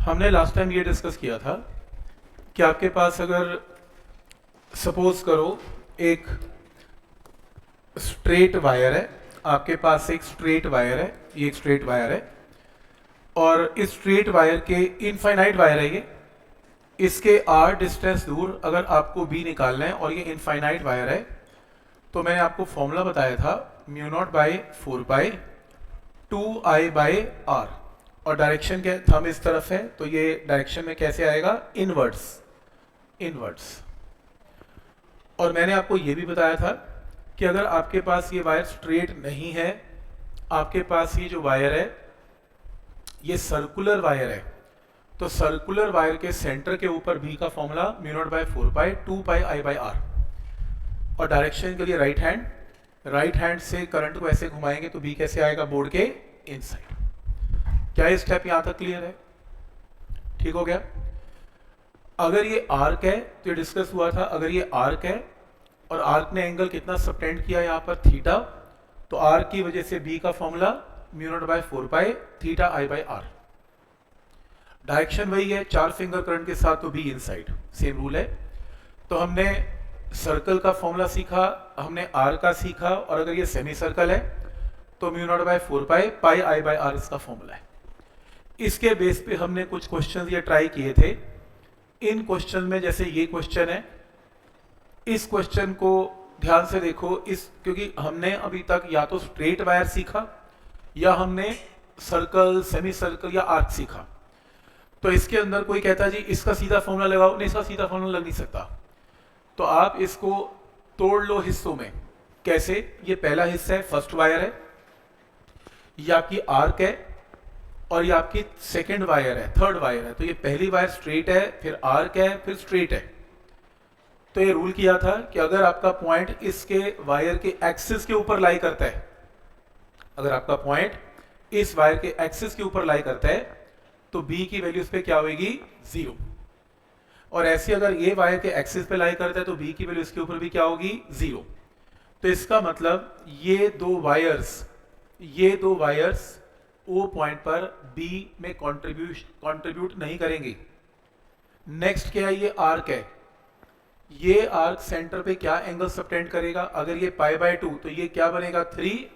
हमने last time ये discuss किया था कि आपके पास अगर सपोज करो एक स्ट्रेट वायर है, आपके पास एक स्ट्रेट वायर है, ये एक स्ट्रेट वायर है और इस स्ट्रेट वायर के इनफाइनाइट वायर है ये, इसके आर डिस्टेंस दूर अगर आपको बी निकालना है और ये इनफाइनाइट वायर है तो मैंने आपको फॉर्मूला बताया था mu not by 4 pi 2i by R और डायरेक्शन के थंब इस तरफ है तो ये डायरेक्शन में कैसे आएगा, इनवर्ड्स। और मैंने आपको ये भी बताया था कि अगर आपके पास ये वायर स्ट्रेट नहीं है, आपके पास ये जो वायर है ये सर्कुलर वायर है, तो सर्कुलर वायर के सेंटर के ऊपर बी का formula mu not by 4 pi 2 pi I by R और डायरेक्शन के लिए राइट हैंड से करंट को ऐसे घुमाएंगे तो बी कैसे आएगा, बोर्ड के इनसाइड। क्या ये स्टेप यहां तक क्लियर है? ठीक हो गया। अगर ये आर्क है तो ये डिस्कस हुआ था, अगर ये आर्क है और आर्क ने एंगल कितना सबटेंड किया यहां पर, थीटा, तो आर्क की वजह से बी का formula mu not by 4 pi theta I by R. Direction वही है, 4 फिंगर करंट के साथ तो बी इनसाइड, सेम रूल है। तो हमने सर्कल का फॉर्मूला सीखा, हमने आर का सीखा और अगर ये सेमी सर्कल है तो mu not by 4 pi pi I by R इसका फॉर्मूला है। इसके बेस पे हमने कुछ क्वेश्चन ये ट्राई किए थे। इन क्वेश्चन में जैसे ये क्वेश्चन है, इस क्वेश्चन को ध्यान से देखो, इस क्योंकि हमने अभी तक या तो स्ट्रेट वायर सीखा या हमने सर्कल, सेमी सर्कल या आर्क सीखा। तो इसके अंदर कोई कहता है जी इसका सीधा फॉर्मूला लगाओ, नहीं इसका सीधा फॉर्मूला लग नहीं सकता, तो आप इसको तोड़ लो हिस्सों में। कैसे? ये पहला हिस्सा है, फर्स्ट वायर है, ये आपकी आर्क है और ये आपकी सेकेंड वायर है, थर्ड वायर है। तो ये पहली वायर स्ट्रेट है, फिर आर्क है, फिर स्ट्रेट है। तो ये रूल किया था कि अगर आपका पॉइंट इसके वायर के एक्सिस के ऊपर लाई करता है, अगर आपका पॉइंट इस वायर के एक्सिस के ऊपर लाई करता है तो बी की वैल्यू इस पे क्या होगी, 0। और ऐसे अगर ये वायर के एक्सिस पे लाई करता है तो बी की वैल्यू इसके ऊपर भी क्या होगी, 0। तो इसका मतलब ये दो वायर्स ओ पॉइंट पर बी में कंट्रीब्यूट नहीं करेंगे। नेक्स्ट क्या है, ये आर्क है, ये आर्क सेंटर पे क्या एंगल सबटेंड करेगा, अगर ये पाई बाय 2 तो ये क्या बनेगा, 3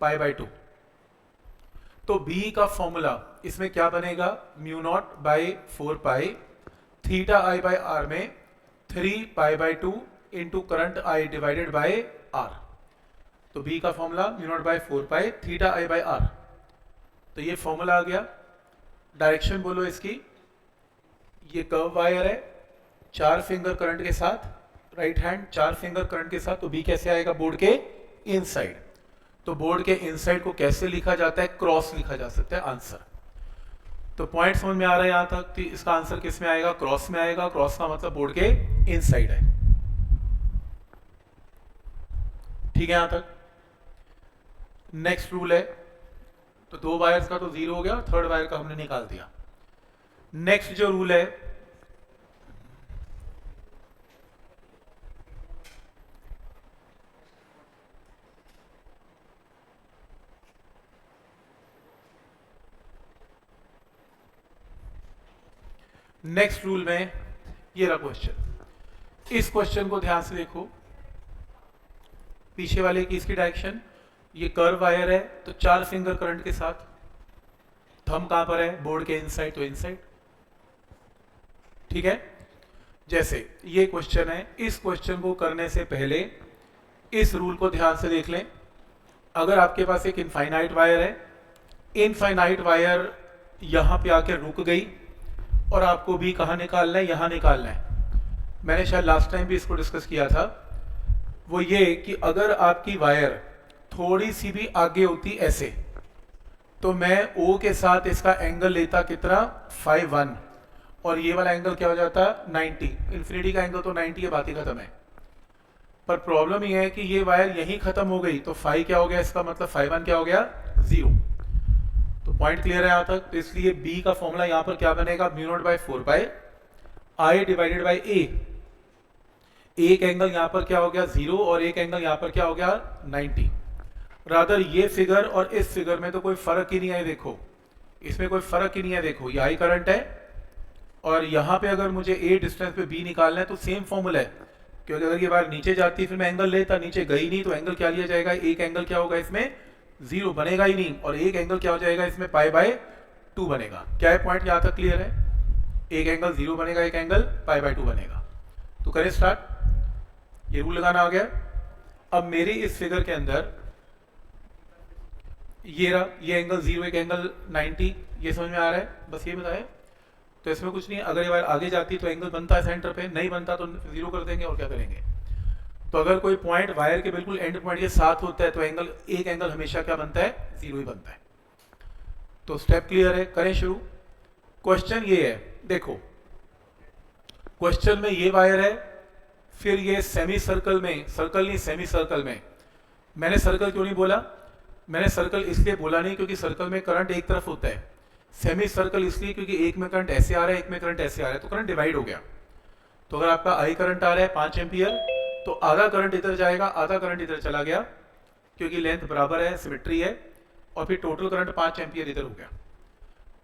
पाई बाय 2। तो बी का फॉर्मूला इसमें क्या बनेगा, mu not by 4 pi theta I by R में 3 pi by 2 into current I divided by R. तो बी का formula mu not by 4 pi theta I by R. तो ये फॉर्मूला आ गया। डायरेक्शन बोलो इसकी, ये कर्व वायर है, 4 फिंगर करंट के साथ, राइट हैंड 4 फिंगर करंट के साथ, तो बी कैसे आएगा, बोर्ड के इनसाइड। तो बोर्ड के इनसाइड को कैसे लिखा जाता है, क्रॉस लिखा जा सकता है आंसर। तो पॉइंट समझ में आ रहा है यहां तक? तो इसका आंसर किस में आएगा, क्रॉस में आएगा। क्रॉस का मतलब बोर्ड के इनसाइड है। ठीक है यहां तक? नेक्स्ट रूल है, तो 2 वायर्स का तो 0 हो गया, थर्ड वायर का हमने निकाल दिया। नेक्स्ट जो रूल है, नेक्स्ट रूल में ये रहा क्वेश्चन। इस क्वेश्चन को ध्यान से देखो, पीछे वाले की इसकी डायरेक्शन, ये कर्व वायर है तो 4 फिंगर करंट के साथ, थंब कहां पर है, बोर्ड के इनसाइड, तो इनसाइड। ठीक है, जैसे ये क्वेश्चन है, इस क्वेश्चन को करने से पहले इस रूल को ध्यान से देख लें। अगर आपके पास एक इनफाइनाइट वायर है, इनफाइनाइट वायर यहां पे आके रुक गई और आपको भी कहां निकालना है, यहां निकालना है। मैंने शायद लास्ट टाइम भी इसको डिस्कस किया था। वो ये कि अगर आपकी वायर थोड़ी सी भी आगे होती ऐसे, तो मैं O के साथ इसका एंगल लेता कितना, 5 और ये वाला एंगल क्या हो जाता, 90। इन्फिनिटी का एंगल तो 90 है, बात ही खत्म है। पर प्रॉब्लम ये है कि ये वायर यहीं खत्म हो गई, तो 5 क्या हो गया, इसका मतलब 5 क्या हो गया, 0। तो पॉइंट क्लियर है यहां तक? तो इसलिए बी का फॉर्मूला यहां पर क्या बनेगा, mu not by 4 pi I divided by A. एक एंगल यहां पर क्या हो गया, 0 और एक एंगल यहां पर क्या हो गया, 90। रादर ये फिगर और इस फिगर में तो कोई फर्क ही नहीं है। देखो इसमें कोई फर्क ही नहीं है, देखो ये आई करंट है और यहाँ पे अगर मुझे ए डिस्टेंस पे बी निकालना है तो सेम फॉर्मूला है, क्योंकि अगर ये वायर नीचे जाती फिर मैं एंगल लेता, नीचे गई नहीं तो एंगल क्या लिया जाएगा, एक एंगल क्या होगा इसमें 0 बनेगा ही नहीं, और एक एंगल क्या हो जाएगा इसमें π/2 बनेगा। क्या है पॉइंट यहाँ तक क्लियर है? एक एंगल 0 बनेगा, एक एंगल π/2 बनेगा। तो करें स्टार्ट, ये रूल लगाना आ गया। अब मेरी इस फिगर के अंदर ये रहा, ये एंगल 0, एक एंगल 90, ये समझ में आ रहा है? बस ये बताएं। तो इसमें कुछ नहीं, अगर ये वायर आगे जाती तो एंगल बनता है सेंटर पे, नहीं बनता तो 0 कर देंगे और क्या करेंगे। तो अगर कोई पॉइंट वायर के बिल्कुल एंड पॉइंट के साथ होता है तो एंगल, एक एंगल हमेशा क्या बनता है, 0 ही बनता है। तो स्टेप क्लियर है, करें शुरू। क्वेश्चन ये है, देखो क्वेश्चन में ये वायर है, फिर ये सेमी सर्कल में, सर्कल नहीं सेमी सर्कल में। मैंने सर्कल क्यों नहीं बोला? मैंने सर्कल इसलिए बोला नहीं क्योंकि सर्कल में करंट एक तरफ होता है, सेमी सर्कल इसलिए क्योंकि एक में करंट ऐसे आ रहा है, एक में करंट ऐसे आ रहा है, तो करंट डिवाइड हो गया। तो अगर आपका आई करंट आ रहा है 5 एम्पियर, तो आधा करंट इधर जाएगा, आधा करंट इधर चला गया, क्योंकि लेंथ बराबर है, सिमेट्री है, और फिर टोटल करंट 5 एम्पियर इधर हो गया।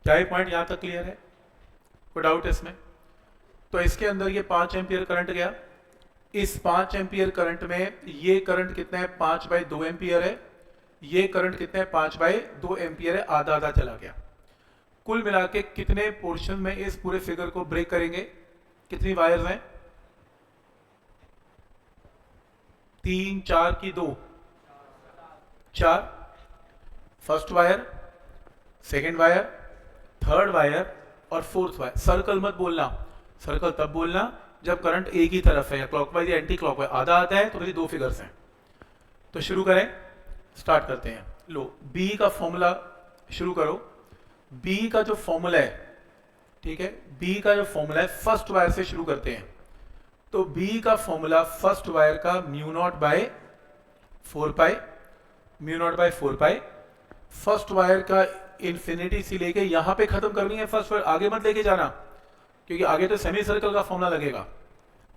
क्या ये पॉइंट यहां तक क्लियर है? कोई डाउट है इसमें? तो इसके अंदर ये 5 एम्पियर करंट गया, इस 5 एम्पियर करंट में ये करंट कितना है, 5/2 एम्पियर है, ये करंट कितना है, 5/2 एम्पियर है, आधा आधा चला गया। कुल मिला के कितने पोर्शन में इस पूरे फिगर को ब्रेक करेंगे? कितनी वायर्स हैं? 3, 4 की 2, 4। First wire, second wire, third wire और फोर्थ वायर। सर्कल मत बोलना, सर्कल तब बोलना जब करंट एक ही तरफ है, या क्लॉकवाइज या एंटी क्लॉकवाइज, आधा आता है तो मेरी 2 फिगर्स हैं। तो शुरू करें, स्टार्ट करते हैं। लो बी का फॉर्मूला शुरू करो। बी का जो फॉर्मूला है, ठीक है, बी का जो फॉर्मूला है फर्स्ट वायर से शुरू करते हैं। तो बी का फॉर्मूला फर्स्ट वायर का μ0/4π, μ0/4π। फर्स्ट वायर का इंफिनिटी से लेके यहां पे खत्म करनी है फर्स्ट वायर, आगे मत लेके जाना, क्योंकि आगे तो सेमी सर्कल का फॉर्मूला लगेगा।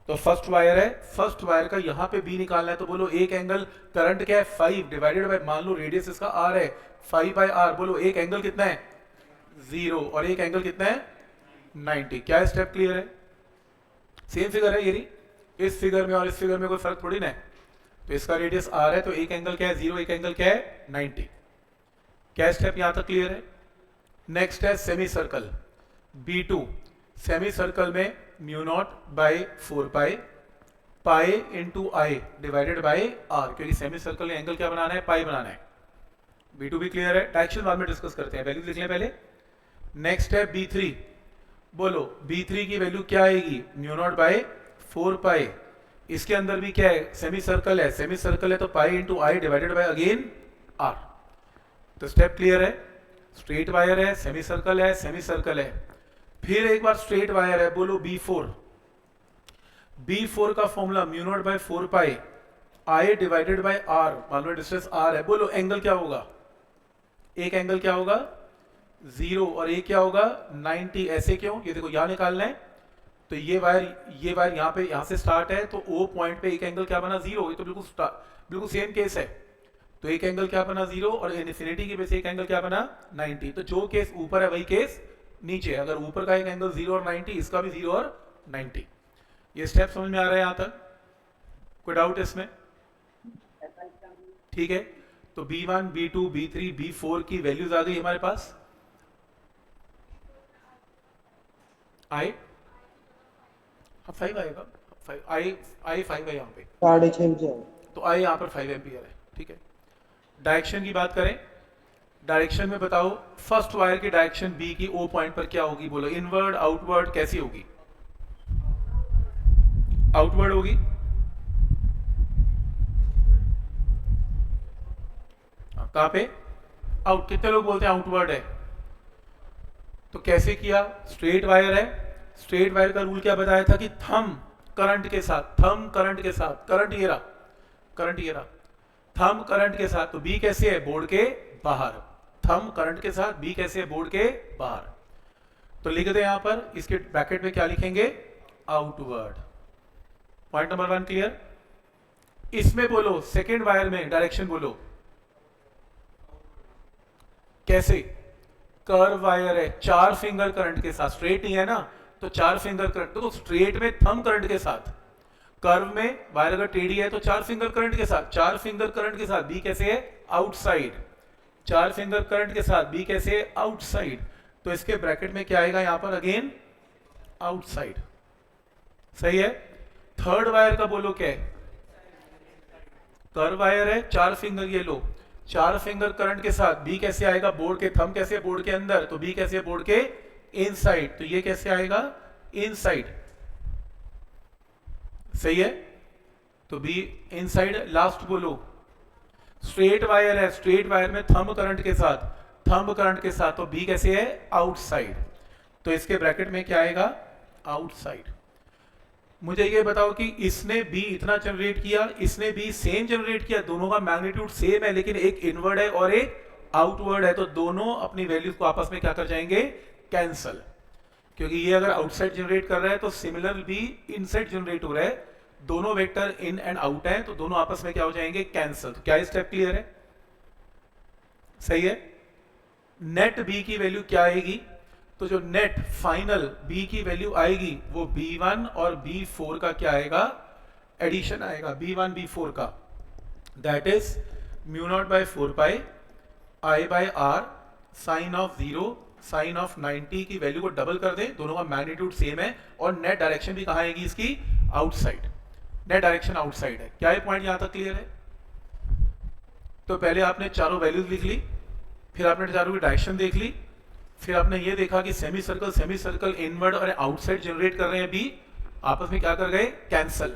तो फर्स्ट वायर है, फर्स्ट वायर का यहां पे बी निकालना है, तो बोलो एक एंगल, करंट क्या है 5 डिवाइडेड बाय, मान लो रेडियस इसका r है, 5/r, बोलो एक एंगल कितना है 0, और एक एंगल कितना है 90। क्या है स्टेप क्लियर है? सेम फिगर है ये, इस फिगर में और इस फिगर में कोई फर्क थोड़ी ना है। तो इसका रेडियस r है, तो एक एंगल क्या है 0, एक एंगल क्या है 90। क्या स्टेप यहां तक क्लियर है? नेक्स्ट है semi circle, B2। Semi circle में μ0/4π, pi into I divided by R, क्योंकि सेमी सर्कल में एंगल क्या बनाना है, पाई बनाना है। B2 भी क्लियर है, डायरेक्शन बाद में डिस्कस करते हैं, वैल्यू लिख लें पहले। नेक्स्ट है B3, बोलो B3 की वैल्यू क्या आएगी, μ0/4π। इसके अंदर भी क्या है, सेमी सर्कल है, सेमी सर्कल है तो pi into I divided by again R. तो स्टेप क्लियर है, स्ट्रेट वायर है, सेमी सर्कल है, सेमी सर्कल है, फिर एक बार स्ट्रेट वायर है, बोलो B4। B4 का formula μ0/4π I divided by R, मान लो डिस्टेंस आर है, बोलो एंगल क्या होगा, एक एंगल क्या होगा 0 और एक क्या होगा 90। ऐसे क्यों, ये देखो यहां निकालना है, तो ये वायर यहाँ पे, यहाँ से स्टार्ट है, तो O पॉइंट पे एक एंगल क्या बना 0, ये तो बिल्कुल सेम केस है। तो एक एंगल क्या बना 0 और इन्फिनिटी के बेस एक एंगल क्या बना 90। तो जो केस ऊपर है वही केस नीचे, अगर ऊपर का एक एंगल 0 और 90, इसका भी 0 और 90। ये स्टेप समझ में आ रहा है यहां तक? कोई डाउट है इसमें? ठीक है, तो B1, B2, B3, B4 की वैल्यूज आ गई हमारे पास। आई 5 आएगा, 5 आई 5 है यहाँ पे, 6.5 तो आई यहाँ पर 5 एम्पियर है। ठीक है, डायरेक्शन की बात करें, डायरेक्शन में बताओ फर्स्ट वायर की डायरेक्शन B की O पॉइंट पर क्या होगी, बोलो इनवर्ड आउटवर्ड कैसी होगी? आउटवर्ड होगी। कहां पे आउट, कितने लोग बोलते हैं आउटवर्ड है? तो कैसे किया, स्ट्रेट वायर है, स्ट्रेट वायर का रूल क्या बताया था कि थंब करंट के साथ, थंब करंट के साथ, करंट ये रहा, करंट ये रहा, थंब करंट के साथ, तो B कैसे है, बोर्ड के बाहर, थंब करंट के साथ, B कैसे है, बोर्ड के बाहर। तो लिख दे यहां पर, इसके ब्रैकेट में क्या लिखेंगे, आउटवर्ड। Point number 1 clear. इसमें बोलो सेकेंड वायर में डायरेक्शन बोलो कैसे, कर्व वायर है, 4 फिंगर करंट के साथ, स्ट्रेट नहीं है ना, तो 4 फिंगर करंट, तो स्ट्रेट में थंब करंट के साथ, कर्व में वायर अगर टेढ़ी है तो 4 फिंगर करंट के साथ, 4 फिंगर करंट के साथ बी कैसे है, आउटसाइड, 4 फिंगर करंट के साथ बी कैसे है, आउटसाइड। तो इसके ब्रैकेट में क्या आएगा यहां पर, अगेन आउटसाइड। सही है। थर्ड वायर का बोलो क्या है, कर्व वायर है, 4 फिंगर, ये लो 4 फिंगर करंट के साथ बी कैसे आएगा, बोर्ड के, थंब कैसे है बोर्ड के अंदर, तो बी कैसे है बोर्ड के इनसाइड, तो ये कैसे आएगा, इनसाइड। सही है। तो बी इनसाइड। लास्ट बोलो, स्ट्रेट वायर है, स्ट्रेट वायर में थंब करंट के साथ, थंब करंट के साथ, तो बी कैसे है, आउटसाइड। तो इसके ब्रैकेट में क्या आएगा, आउटसाइड। मुझे ये बताओ कि इसने बी इतना जनरेट किया, इसने बी सेम जनरेट किया, दोनों का मैग्नीट्यूड सेम है, लेकिन एक इनवर्ड है और एक आउटवर्ड है, तो दोनों अपनी वैल्यूज को आपस में क्या कर जाएंगे, कैंसल। क्योंकि ये अगर आउटसाइड जनरेट कर रहा है तो सिमिलर बी इनसाइड जनरेट हो रहा है, दोनों वेक्टर इन एंड आउट है, तो दोनों आपस में क्या हो जाएंगे, कैंसल। तो क्या स्टेप क्लियर है, सही है। नेट बी की वैल्यू क्या आएगी, तो जो नेट फाइनल बी की वैल्यू आएगी वो B1 और B4 का क्या आएगा, एडिशन आएगा, B1 B4 का, that is mu not by 4 pi I by R sine of 0 sine of 90 की वैल्यू को डबल कर दे, दोनों का मैग्नीट्यूड सेम है, और नेट डायरेक्शन भी कहाँ आएगी इसकी, आउटसाइड। नेट डायरेक्शन आउटसाइड है। क्या ये पॉइंट यहां तक क्लियर है। तो पहले आपने चारों वैल्यूज लिख ली, फिर आपने चारों की डायरेक्शन देख ली, फिर आपने ये देखा कि सेमी सर्कल इनवर्ड और आउटसाइड जनरेट कर रहे हैं बी, आपस में क्या कर गए, कैंसल।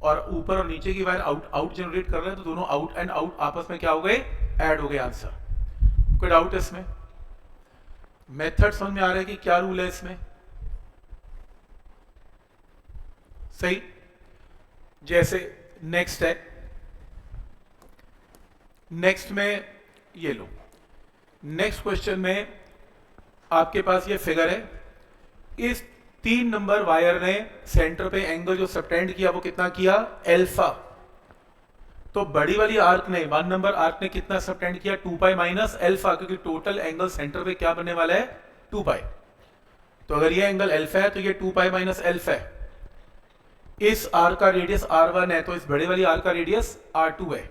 और ऊपर और नीचे की वायर आउट जनरेट कर रहे हैं, तो दोनों आउट एंड आउट आपस में क्या हो गए, ऐड हो गए आंसर। कोई डाउट है इसमें, मेथड समझ में आ रहा है कि क्या रूल है इसमें, सही। जैसे नेक्स्ट है, नेक्स्ट में ये लो, नेक्स्ट क्वेश्चन में आपके पास ये फिगर है, इस 3 नंबर वायर ने सेंटर पे एंगल जो सबटेंड किया वो कितना किया, अल्फा। तो बड़ी वाली आर्क ने, 1 नंबर आर्क ने कितना सबटेंड किया, 2 पाई माइनस अल्फा, क्योंकि टोटल एंगल सेंटर पे क्या बनने वाला है, 2 पाई। तो अगर ये एंगल अल्फा है तो ये 2 पाई माइनस अल्फा है। इस आर्क का रेडियस R1 है, तो इस बड़े वाली आर्क का रेडियस R2 है।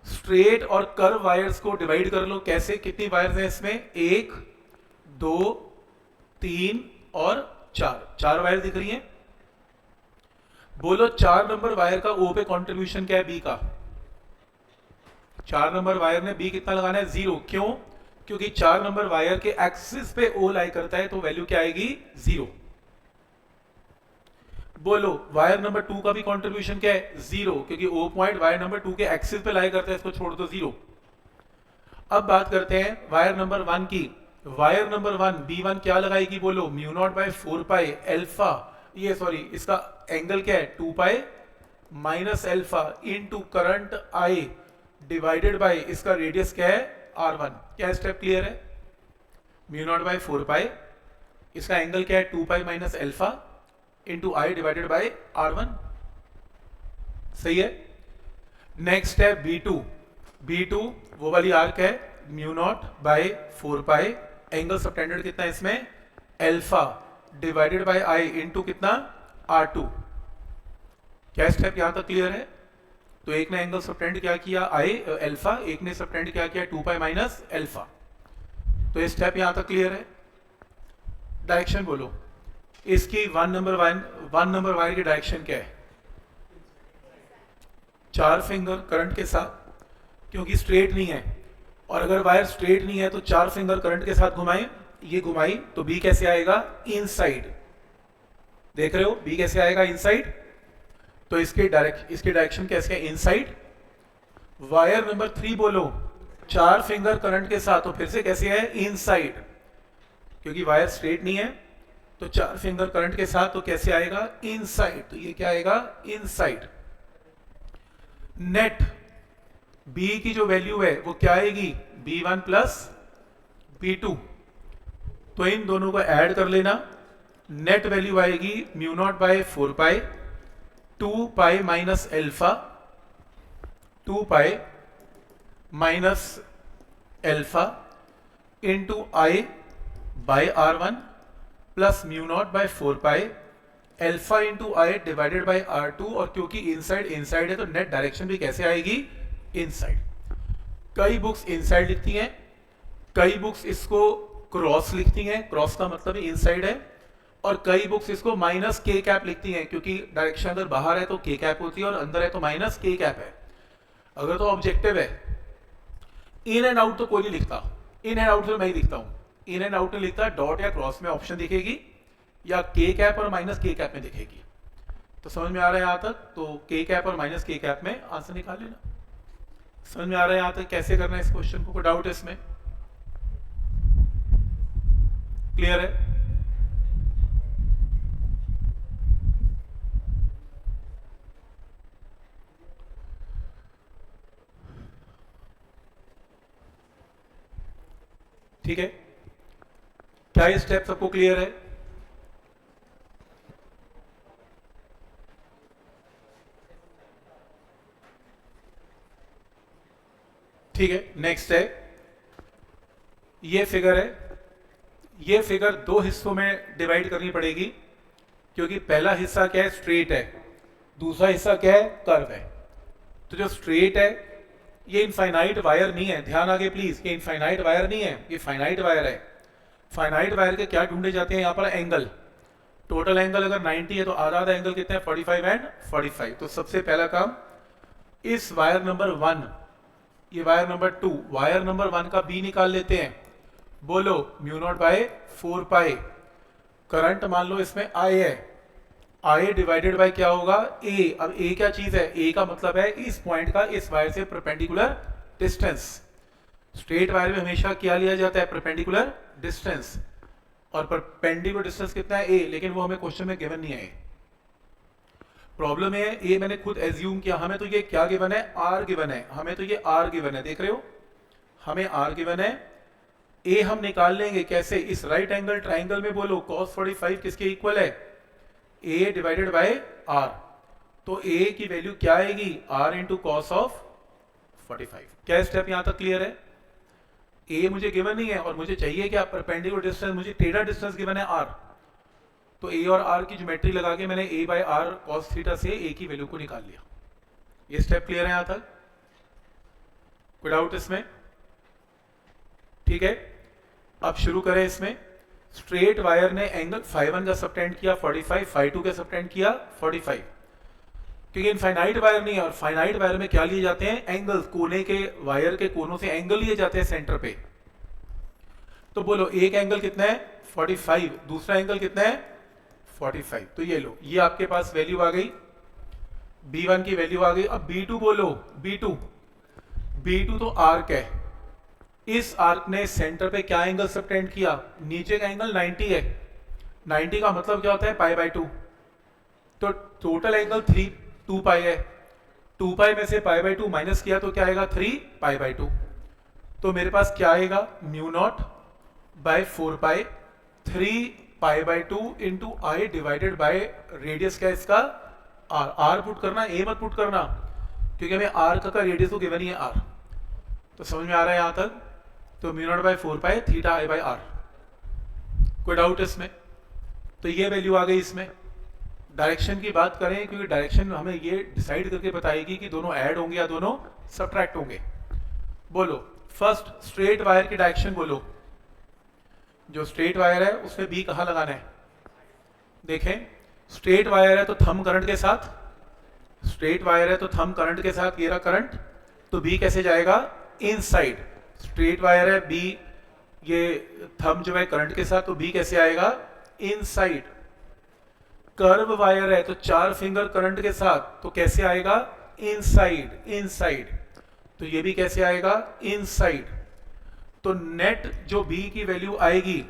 स्ट्रेट और कर्व वायर्स को डिवाइड कर लो, कैसे, कितनी वायर्स हैं इसमें, 1 2 3 और 4 वायर दिख रही हैं। बोलो 4 नंबर वायर का ओ पे कंट्रीब्यूशन क्या है, बी का। 4 नंबर वायर ने बी कितना लगाना है, 0। क्यों, क्योंकि 4 नंबर वायर के एक्सिस पे ओ लाई करता है, तो वैल्यू क्या आएगी, 0। बोलो वायर नंबर 2 का भी कंट्रीब्यूशन क्या है, 0, क्योंकि ओ पॉइंट वायर नंबर 2 के एक्सिस पे लाई करता है, इसको छोड़ दो 0। अब बात करते हैं वायर नंबर 1 की। वायर नंबर 1 B1 क्या लगाएगी, बोलो mu not by 4 pi alpha, ये सॉरी इसका एंगल क्या है, 2 pi minus alpha into current I divided by इसका रेडियस क्या है, R1। क्या स्टेप क्लियर है, म्यू नॉट बाय 4 पाई, इसका एंगल क्या है, 2 pi minus alpha into I divided by R1। सही है। नेक्स्ट है B2 वो वाली आर्क है, mu not by 4 pi, angle subtended कितना है इसमें, alpha divided by I into कितना, R2। क्या स्टेप यहां तक क्लियर है। तो एक ने एंगल सबटेंड क्या किया, I अल्फा, एक ने सबटेंड क्या किया, 2 पाई माइनस अल्फा। तो ये स्टेप यहां तक क्लियर है। डायरेक्शन बोलो, इसकी 1 नंबर वायर की डायरेक्शन क्या है, 4 फिंगर करंट के साथ, क्योंकि स्ट्रेट नहीं है, और अगर वायर स्ट्रेट नहीं है तो 4 फिंगर करंट के साथ घुमाएं, ये घुमाई तो बी कैसे आएगा, इनसाइड। देख रहे हो बी कैसे आएगा, इनसाइड। तो इसके डायरेक्शन कैसे है, इनसाइड। वायर नंबर 3 बोलो 4 फिंगर करंट के साथ, तो फिर से कैसे है, इनसाइड, क्योंकि वायर स्ट्रेट नहीं है, तो 4 फिंगर करंट के साथ तो कैसे आएगा, इनसाइड। तो ये क्या आएगा, इनसाइड। नेट बी की जो वैल्यू है वो क्या आएगी, B1 प्लस B2। तो इन दोनों को ऐड कर लेना, नेट वैल्यू आएगी mu not by 4 pi 2 pi minus alpha, 2 pi minus alpha into I by R1 plus mu not by 4 pi alpha into I divided by R2, और क्योंकि inside inside है तो नेट डायरेक्शन भी कैसे आएगी, inside. कई books inside लिखती हैं, कई बुक्स इसको क्रॉस लिखती हैं, क्रॉस का मतलब इनसाइड है, और कई बुक्स इसको माइनस के कैप लिखती हैं, क्योंकि डायरेक्शन अगर बाहर है तो के कैप होती है और अंदर है तो माइनस के कैप है। अगर तो ऑब्जेक्टिव है, इन एंड आउट तो कोई नहीं लिखता, इन एंड आउट तो मैं ही लिखता हूं, इन एंड आउट नहीं लिखता, डॉट या क्रॉस में ऑप्शन दिखेगी या के कैप और माइनस के कैप में दिखेगी। तो समझ में आ रहा है यहां तक, तो के कैप और माइनस के कैप में आंसर निकाल लेना। समझ में आ रहा है यहां तक कैसे करना है इस क्वेश्चन को, कोई डाउट है इसमें, क्लियर है? ठीक है, क्या ये स्टेप सबको क्लियर है? ठीक है, नेक्स्ट है, ये फिगर है, ये फिगर दो हिस्सों में डिवाइड करनी पड़ेगी, क्योंकि पहला हिस्सा क्या है, स्ट्रेट है, दूसरा हिस्सा क्या है, कर्व है। तो जो स्ट्रेट है ये इनफाइनाइट वायर नहीं है, ध्यान आगे प्लीज, ये इनफाइनाइट वायर नहीं है, ये फाइनाइट वायर है। फाइनाइट वायर के क्या ढूंढे जाते हैं यहाँ पर, एंगल। टोटल एंगल अगर 90 है तो आधा आधा एंगल कितने हैं, 45 एंड 45। तो सबसे पहला काम, इस वायर नंबर 1, ये वायर नंबर 2, वायर नंबर 1 का बी निकाल लेते हैं। बोलो, mu not by 4 pi, current मान लो इसमें आई है, आई डिवाइडेड बाय क्या होगा, ए। अब ए क्या चीज है, ए का मतलब है इस पॉइंट का इस वायर से परपेंडिकुलर डिस्टेंस। स्ट्रेट वायर में हमेशा क्या लिया जाता है, परपेंडिकुलर डिस्टेंस, और परपेंडिकुलर डिस्टेंस कितना है, ए, लेकिन वो हमें क्वेश्चन में गिवन नहीं है। प्रॉब्लम है ये मैंने खुद एज्यूम किया, हमें तो ये क्या गिवन है, आर गिवन है, हमें तो ये आर गिवन है, देख रहे हो, हमें आर गिवन है। ए हम निकाल लेंगे कैसे, इस राइट एंगल ट्राइंगल में बोलो cos 45 किसके इक्वल है, ए डिवाइडेड बाय आर। तो ए की वैल्यू क्या आएगी, आर इंटू कॉस ऑफ 45। क्या स्टेप यहां तक क्लियर है? ए मुझे गिवन नहीं है और मुझे चाहिए क्या, परपेंडिकुलर डिस्टेंस, मुझे टेढ़ा डिस्टेंस गिवन है आर। तो ए और आर की ज्योमेट्री लगा के मैंने ए बाय आर कॉस थीटा से ए की वैल्यू को निकाल लिया। ये स्टेप क्लियर है यहां तक, कोई डाउट इसमें? ठीक है, अब शुरू करें इसमें। स्ट्रेट वायर ने एंगल φ1 का सबटेंड किया 45, φ2 का सबटेंड किया 45, क्योंकि इनफाइनाइट वायर नहीं है, और फाइनाइट वायर में क्या लिए जाते हैं, एंगल्स, कोने के वायर के कोनों से एंगल लिए जाते हैं सेंटर पे। तो बोलो एक एंगल कितना है, 45, दूसरा एंगल कितना है, 45। तो ये लो, ये आपके पास वैल्यू आ गई, B1 की वैल्यू आ गई। अब B2 बोलो, B2 तो आर्क है, इस आर्क ने सेंटर पे क्या एंगल सबटेंड किया, नीचे का एंगल 90 है, 90 का मतलब क्या होता है, π/2। तो टोटल एंगल 2 पाई है, 2 पाई में से π/2 माइनस किया तो क्या आएगा, 3 π/2। तो मेरे पास क्या आएगा, mu not by 4 pi 3 π/2 into I divided by radius क्या है इसका, आर। आर पुट करना, ए मत पुट करना, क्योंकि हमें आर्क का रेडियस तो गिवन ही है आर। तो समझ में आ रहा है यहां तक? तो mu not by 4 pi theta I by R. कोई डाउट इसमें? तो ये वैल्यू आ गई इसमें। डायरेक्शन की बात करें, क्योंकि डायरेक्शन हमें ये डिसाइड करके बताएगी कि दोनों ऐड होंगे या दोनों सबट्रैक्ट होंगे। बोलो, फर्स्ट स्ट्रेट वायर की डायरेक्शन बोलो, जो स्ट्रेट वायर है उसमें बी कहां लगाना है, देखें, स्ट्रेट वायर है तो थंब करंट के साथ, स्ट्रेट वायर है तो थंब करंट के साथ, ये रहा करंट, तो बी कैसे जाएगा, इनसाइड। स्ट्रेट वायर है, बी ये थंब जो है करंट के साथ, तो बी कैसे आएगा, इनसाइड। कर्व वायर है तो 4 फिंगर करंट के साथ, तो कैसे आएगा, इनसाइड, इनसाइड। तो ये भी कैसे आएगा, इनसाइड। तो नेट जो बी की वैल्यू आएगी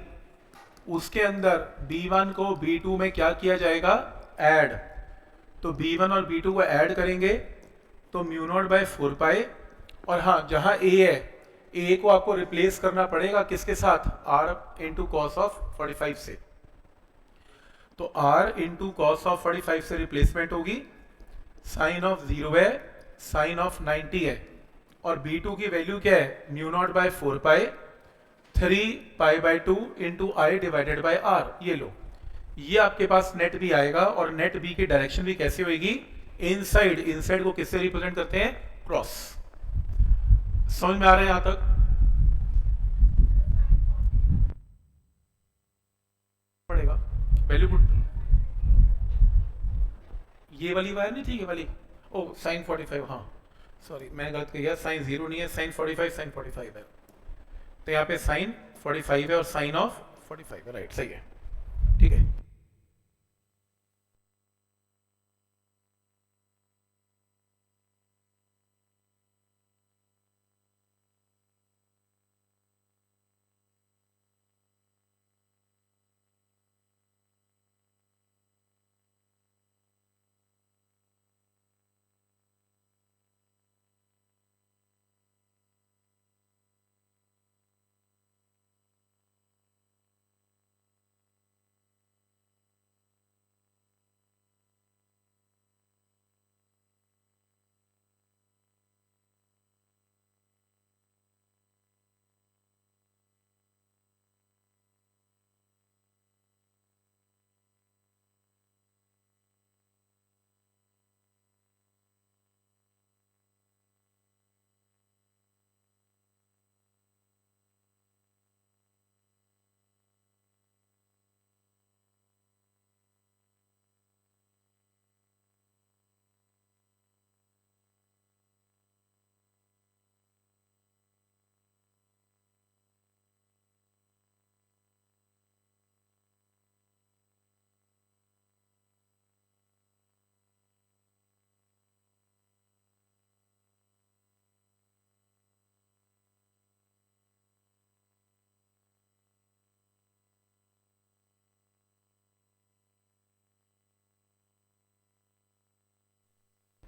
उसके अंदर B1 को B2 में क्या किया जाएगा, ऐड। तो B1 और B2 को ऐड करेंगे तो म्यू नॉट बाय 4 पाई, और हाँ जहां A है, A को आपको रिप्लेस करना पड़ेगा किसके साथ, R इंटू कॉस ऑफ 45 से। तो R इंटू कॉस ऑफ 45 से रिप्लेसमेंट होगी, साइन ऑफ 0 है, साइन ऑफ 90 है, और B2 की वैल्यू क्या है, mu not by 4 pi 3 π/2 into I divided by R. ये लो, ये आपके पास नेट बी आएगा और नेट बी की डायरेक्शन भी कैसे होगी? इनसाइड। इनसाइड को किससे रिप्रेजेंट करते हैं? क्रॉस। समझ में आ रहा है यहां तक? पड़ेगा वैल्यू पुट। ये वाली वायर नहीं थी, ये वाली, ओ साइन 45, हाँ सॉरी मैंने गलत किया, साइन 0 नहीं है, साइन 45, साइन 45 है। तो यहाँ पे साइन 45 है और साइन ऑफ 45 है, राइट, सही है, ठीक है।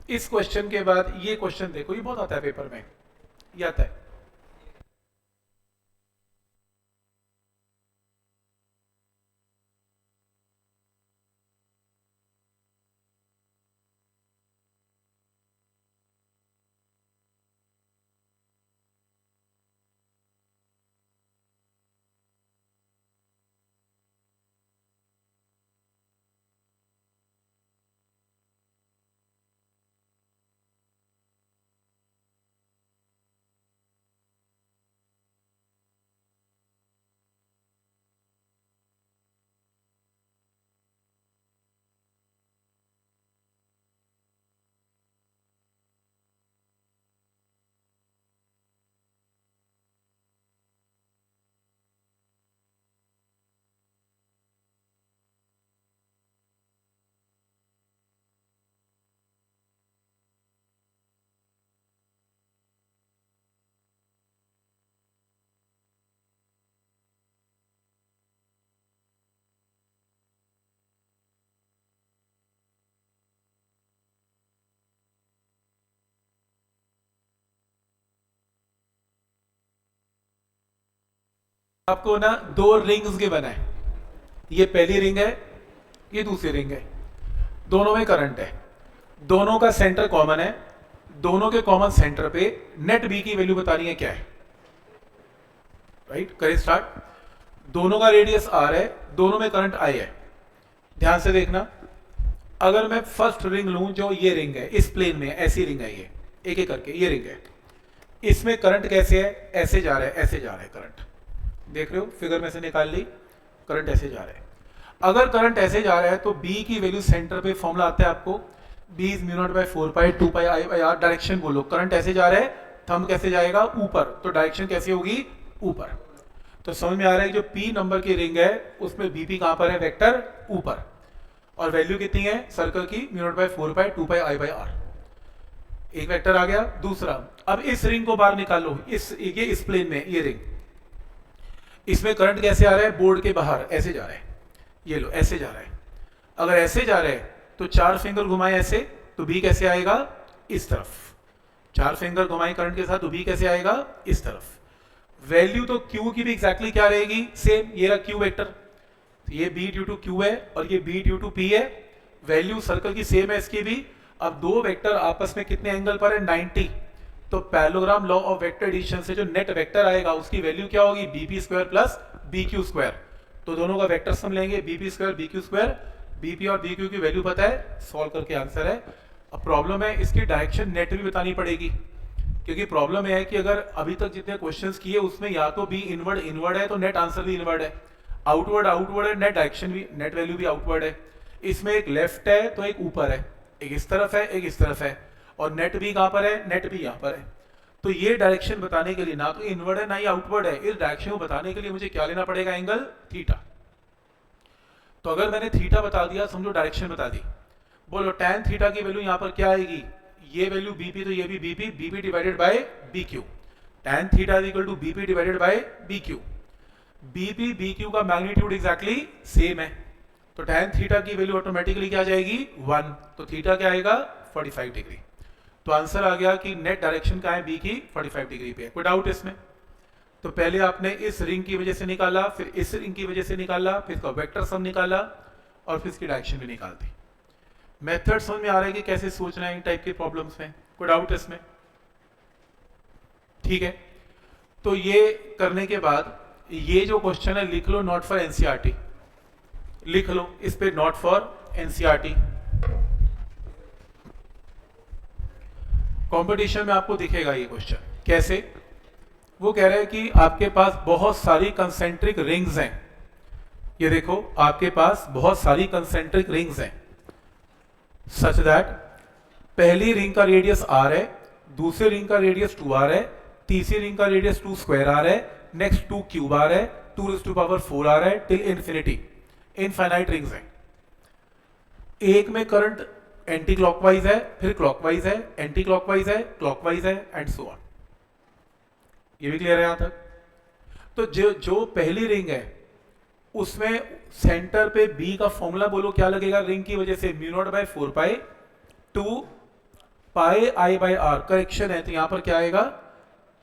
इस क्वेश्चन के बाद ये क्वेश्चन देखो, ये बहुत आता है पेपर में, ये आता है। आपको ना दो रिंग्स के बना है, ये पहली रिंग है, ये दूसरी रिंग है, दोनों में करंट है, दोनों का सेंटर कॉमन है, दोनों के कॉमन सेंटर पे नेट बी की वैल्यू बतानी है क्या है, राइट। करें स्टार्ट। दोनों का रेडियस आर है, दोनों में करंट आई है। ध्यान से देखना, अगर मैं फर्स्ट रिंग लूं जो ये रिंग है, इस प्लेन में ऐसी रिंग है, ये एक एक करके ये रिंग है, इसमें करंट कैसे है? ऐसे जा रहा है, ऐसे जा रहा है करंट, देख रहे हो, फिगर में से निकाल ली, करंट ऐसे जा रहा है। अगर करंट ऐसे जा रहा है तो B की वैल्यू सेंटर पे फॉर्मूला आता है आपको, B is mu not by 4 pi 2 pi I by R. Direction बोलो, करंट ऐसे जा रहा है, थंब कैसे जाएगा? ऊपर, तो डायरेक्शन कैसे होगी? ऊपर। तो समझ में आ रहा है जो P नंबर की रिंग है उसमें BP कहां पर है? वेक्टर ऊपर, और वैल्यू कितनी है सर्कल की? Mu not by 4 pi 2 pi I by R. एक वेक्टर आ गया। दूसरा, अब इस रिंग को बाहर निकालो, इस प्लेन में ये रिंग, इसमें करंट कैसे आ रहा है? बोर्ड के बाहर ऐसे जा रहा है, ये लो ऐसे जा रहा है। अगर ऐसे जा रहा है तो 4 फिंगर घुमाए ऐसे, तो B कैसे आएगा? इस तरफ। 4 फिंगर घुमाए करंट के साथ, तो B कैसे आएगा? इस तरफ। वैल्यू तो Q की भी एग्जैक्टली क्या रहेगी? सेम, ये रहा Q वेक्टर, तो ये B ड्यू टू Q है और ये B ड्यू टू P है। वैल्यू सर्कल की सेम है इसकी भी। अब दो वेक्टर आपस में कितने एंगल पर है? 90। तो parallelogram law of vector addition से जो नेट वेक्टर आएगा उसकी वैल्यू क्या होगी, BP square plus BQ square. तो दोनों का वेक्टर सम लेंगे, BP square BQ square, BP और बीक्यू की वैल्यू पता है, सॉल्व करके आंसर है। अब प्रॉब्लम है इसकी डायरेक्शन नेट भी बतानी पड़ेगी, क्योंकि प्रॉब्लम यह है कि अगर अभी तक जितने क्वेश्चंस किए उसमें या तो बी इनवर्ड इनवर्ड है तो नेट आंसर भी इनवर्ड है, आउटवर्ड आउटवर्ड है, नेट डायरेक्शन भी, नेट वैल्यू भी आउटवर्ड है। इसमें एक लेफ्ट है तो एक ऊपर है, एक इस तरफ है एक इस तरफ है, और नेट भी कहां पर है, नेट भी यहां पर है। तो ये डायरेक्शन बताने के लिए ना तो इनवर्ड है ना ही आउटवर्ड है, इस डायरेक्शन को बताने के लिए मुझे क्या लेना पड़ेगा, एंगल थीटा। तो अगर मैंने थीटा बता दिया, समझो डायरेक्शन बता दी, बोलो tan थीटा की वैल्यू यहां पर क्या आएगी, ये वैल्यू बीपी, तो ये भी BP, BP divided by BQ, tan theta is equal to BP divided by BQ. BP BQ का मैग्नीट्यूड एग्जैक्टली सेम है, तो tan थीटा की वैल्यू ऑटोमेटिकली क्या आ जाएगी 1, तो थीटा क्या आएगा 45 डिग्री। तो आंसर आ गया कि नेट डायरेक्शन क्या है बी की 45 डिग्री पे। कोई डाउट इसमें? तो पहले आपने इस रिंग की वजह से निकाला, फिर इस रिंग की वजह से निकाला, फिर इसका वेक्टर सम निकाला और फिर इसकी डायरेक्शन भी निकाल दी। मेथड समझ में आ रहा है कि कैसे सोचना है इन टाइप के प्रॉब्लम्स में? कोई डाउट इसमें? ठीक है, तो ये करने के बाद ये जो क्वेश्चन है लिख लो, नॉट फॉर एनसीईआरटी लिख लो, इस पे नॉट फॉर एनसीईआरटी। कंपटीशन में आपको दिखेगा ये क्वेश्चन कैसे। वो कह रहे हैं कि आपके पास बहुत सारी कंसेंट्रिक रिंग्स हैं, ये देखो आपके पास बहुत सारी कंसेंट्रिक रिंग्स हैं, सच दैट पहली रिंग का रेडियस r है, दूसरी रिंग का रेडियस 2r है, तीसरी रिंग का रेडियस 2 स्क्वायर r है, नेक्स्ट 2 क्यूब r है, 2 raised to power 4r है, टिल इन्फिनिटी। इनफाइनाइट रिंग्स हैं। एक में करंट एंटी क्लॉकवाइज है, फिर क्लॉकवाइज है, एंटी क्लॉकवाइज है, क्लॉकवाइज है एंड सो ऑन। ये भी क्लियर है यहां तक? तो जो पहली रिंग है उसमें सेंटर पे बी का फॉर्मूला बोलो क्या लगेगा, रिंग की वजह से mu not by 4 pi 2 pi I by R. Correction है तो यहां पर क्या आएगा,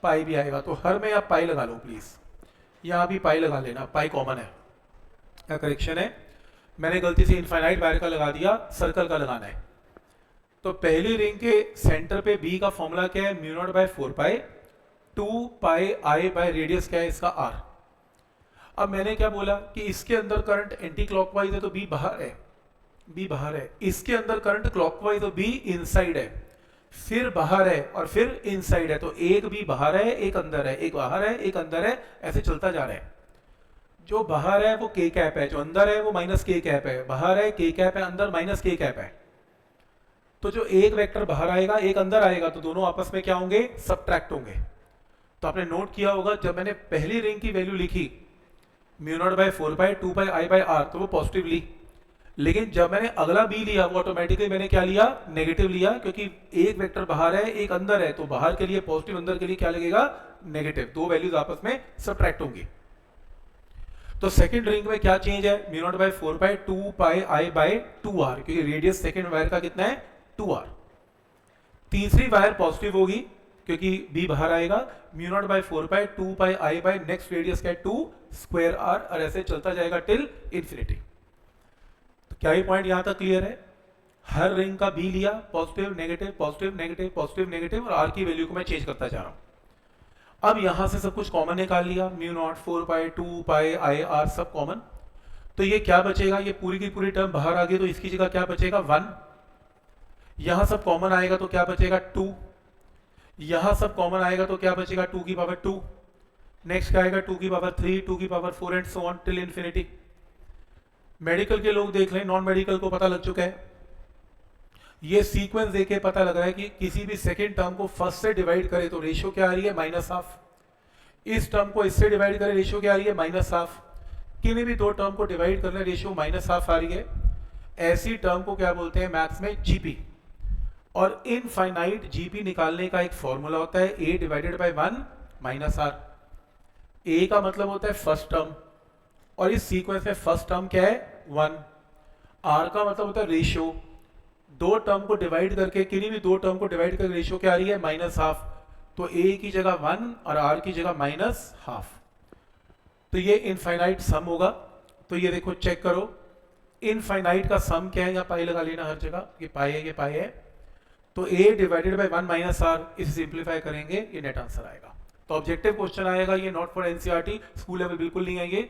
पाई भी आएगा, तो हर में आप पाई लगा लो प्लीज, यहां भी पाई लगा लेना, पाई कॉमन है। क्या करेक्शन है, मैंने गलती से इनफाइनाइट वायर का लगा दिया, सर्कल का लगाना है। तो पहली रिंग के सेंटर पे बी का फॉर्मूला क्या है, mu not by 4 pi 2 pi I by radius क्या है इसका आर। अब मैंने क्या बोला कि इसके अंदर करंट एंटी क्लॉकवाइज है तो बी बाहर है, बी बाहर है, इसके अंदर करंट क्लॉकवाइज तो बी इनसाइड है, फिर बाहर है और फिर इनसाइड है, तो एक भी बाहर है एक अंदर है, एक बाहर है एक अंदर है, ऐसे चलता जा रहा है। जो बाहर है वो के कैप है, जो अंदर है वो माइनस के कैप है, बाहर है के कैप है, अंदर माइनस के कैप है। तो जो एक वेक्टर बाहर आएगा एक अंदर आएगा तो दोनों आपस में क्या होंगे, सबट्रैक्ट होंगे। तो आपने नोट किया होगा जब मैंने पहली रिंग की वैल्यू लिखी mu not by 4 pi 2 pi I by R तो वो पॉजिटिव ली, लेकिन जब मैंने अगला बी लिया वो ऑटोमेटिकली मैंने क्या लिया, नेगेटिव लिया, क्योंकि एक वेक्टर बाहर है एक अंदर है, तो बाहर के लिए पॉजिटिव अंदर के लिए क्या लगेगा, नेगेटिव। दो वैल्यूज आपस में सबट्रैक्ट होंगी। तो सेकंड रिंग में क्या चेंज है, mu not by 4 pi 2 pi I bye 2r, क्योंकि रेडियस सेकंड वायर का कितना है 2r। तीसरी वायर पॉजिटिव होगी क्योंकि b बाहर आएगा, mu not by 4 pi 2 pi I bye next radius क्या है 2 स्क्वायर r, और ऐसे चलता जाएगा टिल इन्फिनिटी। तो क्या ये पॉइंट यहां तक क्लियर है? हर रिंग का b लिया, positive negative positive negative positive negative, और r की वैल्यू को मैं चेंज करता जा रहा हूं। अब यहां से सब कुछ कॉमन निकाल लिया, mu naught 4 pi 2 pi I R सब कॉमन, तो ये क्या बचेगा, ये पूरी की पूरी टर्म बाहर आ गई, तो इसकी जगह क्या बचेगा 1, यहां सब कॉमन आएगा तो क्या बचेगा 2, यहां सब कॉमन आएगा तो क्या बचेगा 2 की पावर 2, नेक्स्ट क्या आएगा 2 की पावर 3 2 की power 4 and so on till infinity. Medical के लोग देख लें, नॉन मेडिकल को पता लग चुका है। ये सीक्वेंस देखे पता लग रहा है कि किसी भी सेकेंड टर्म को फर्स्ट से डिवाइड करे तो रेशियो क्या आ रही है -12, इस टर्म को इससे डिवाइड करे रेशियो क्या आ रही है -12, किन्हीं भी दो टर्म को डिवाइड करने रेशियो -12 आ रही है। ऐसी टर्म को क्या बोलते हैं मैथ्स में, जीपी। और इनफाइनाइट जीपी निकालने का एक फॉर्मूला होता है a divided by 1 -r। a का मतलब होता है फर्स्ट टर्म, और इस सीक्वेंस में फर्स्ट टर्म क्या है 1, r का मतलब होता है रेशियो, दो टर्म को डिवाइड करके, किन्हीं भी दो टर्म को डिवाइड करके रेशियो क्या आ रही है -12, तो a की जगह 1 और r की जगह -12, तो ये इनफाइनाइट सम होगा। तो ये देखो चेक करो, इनफाइनाइट का सम क्या है, यहाँ पाई लगा लेना हर जगह, ये पाई है ये पाई है, तो a divided by 1 minus R, इसे सिंप्लीफाई करेंगे, ये नेट आंसर आएगा। तो ऑब्जेक्टिव क्वेश्चन आएगा, ये not for NCERT, school level बिल्कुल नहीं आएंगे,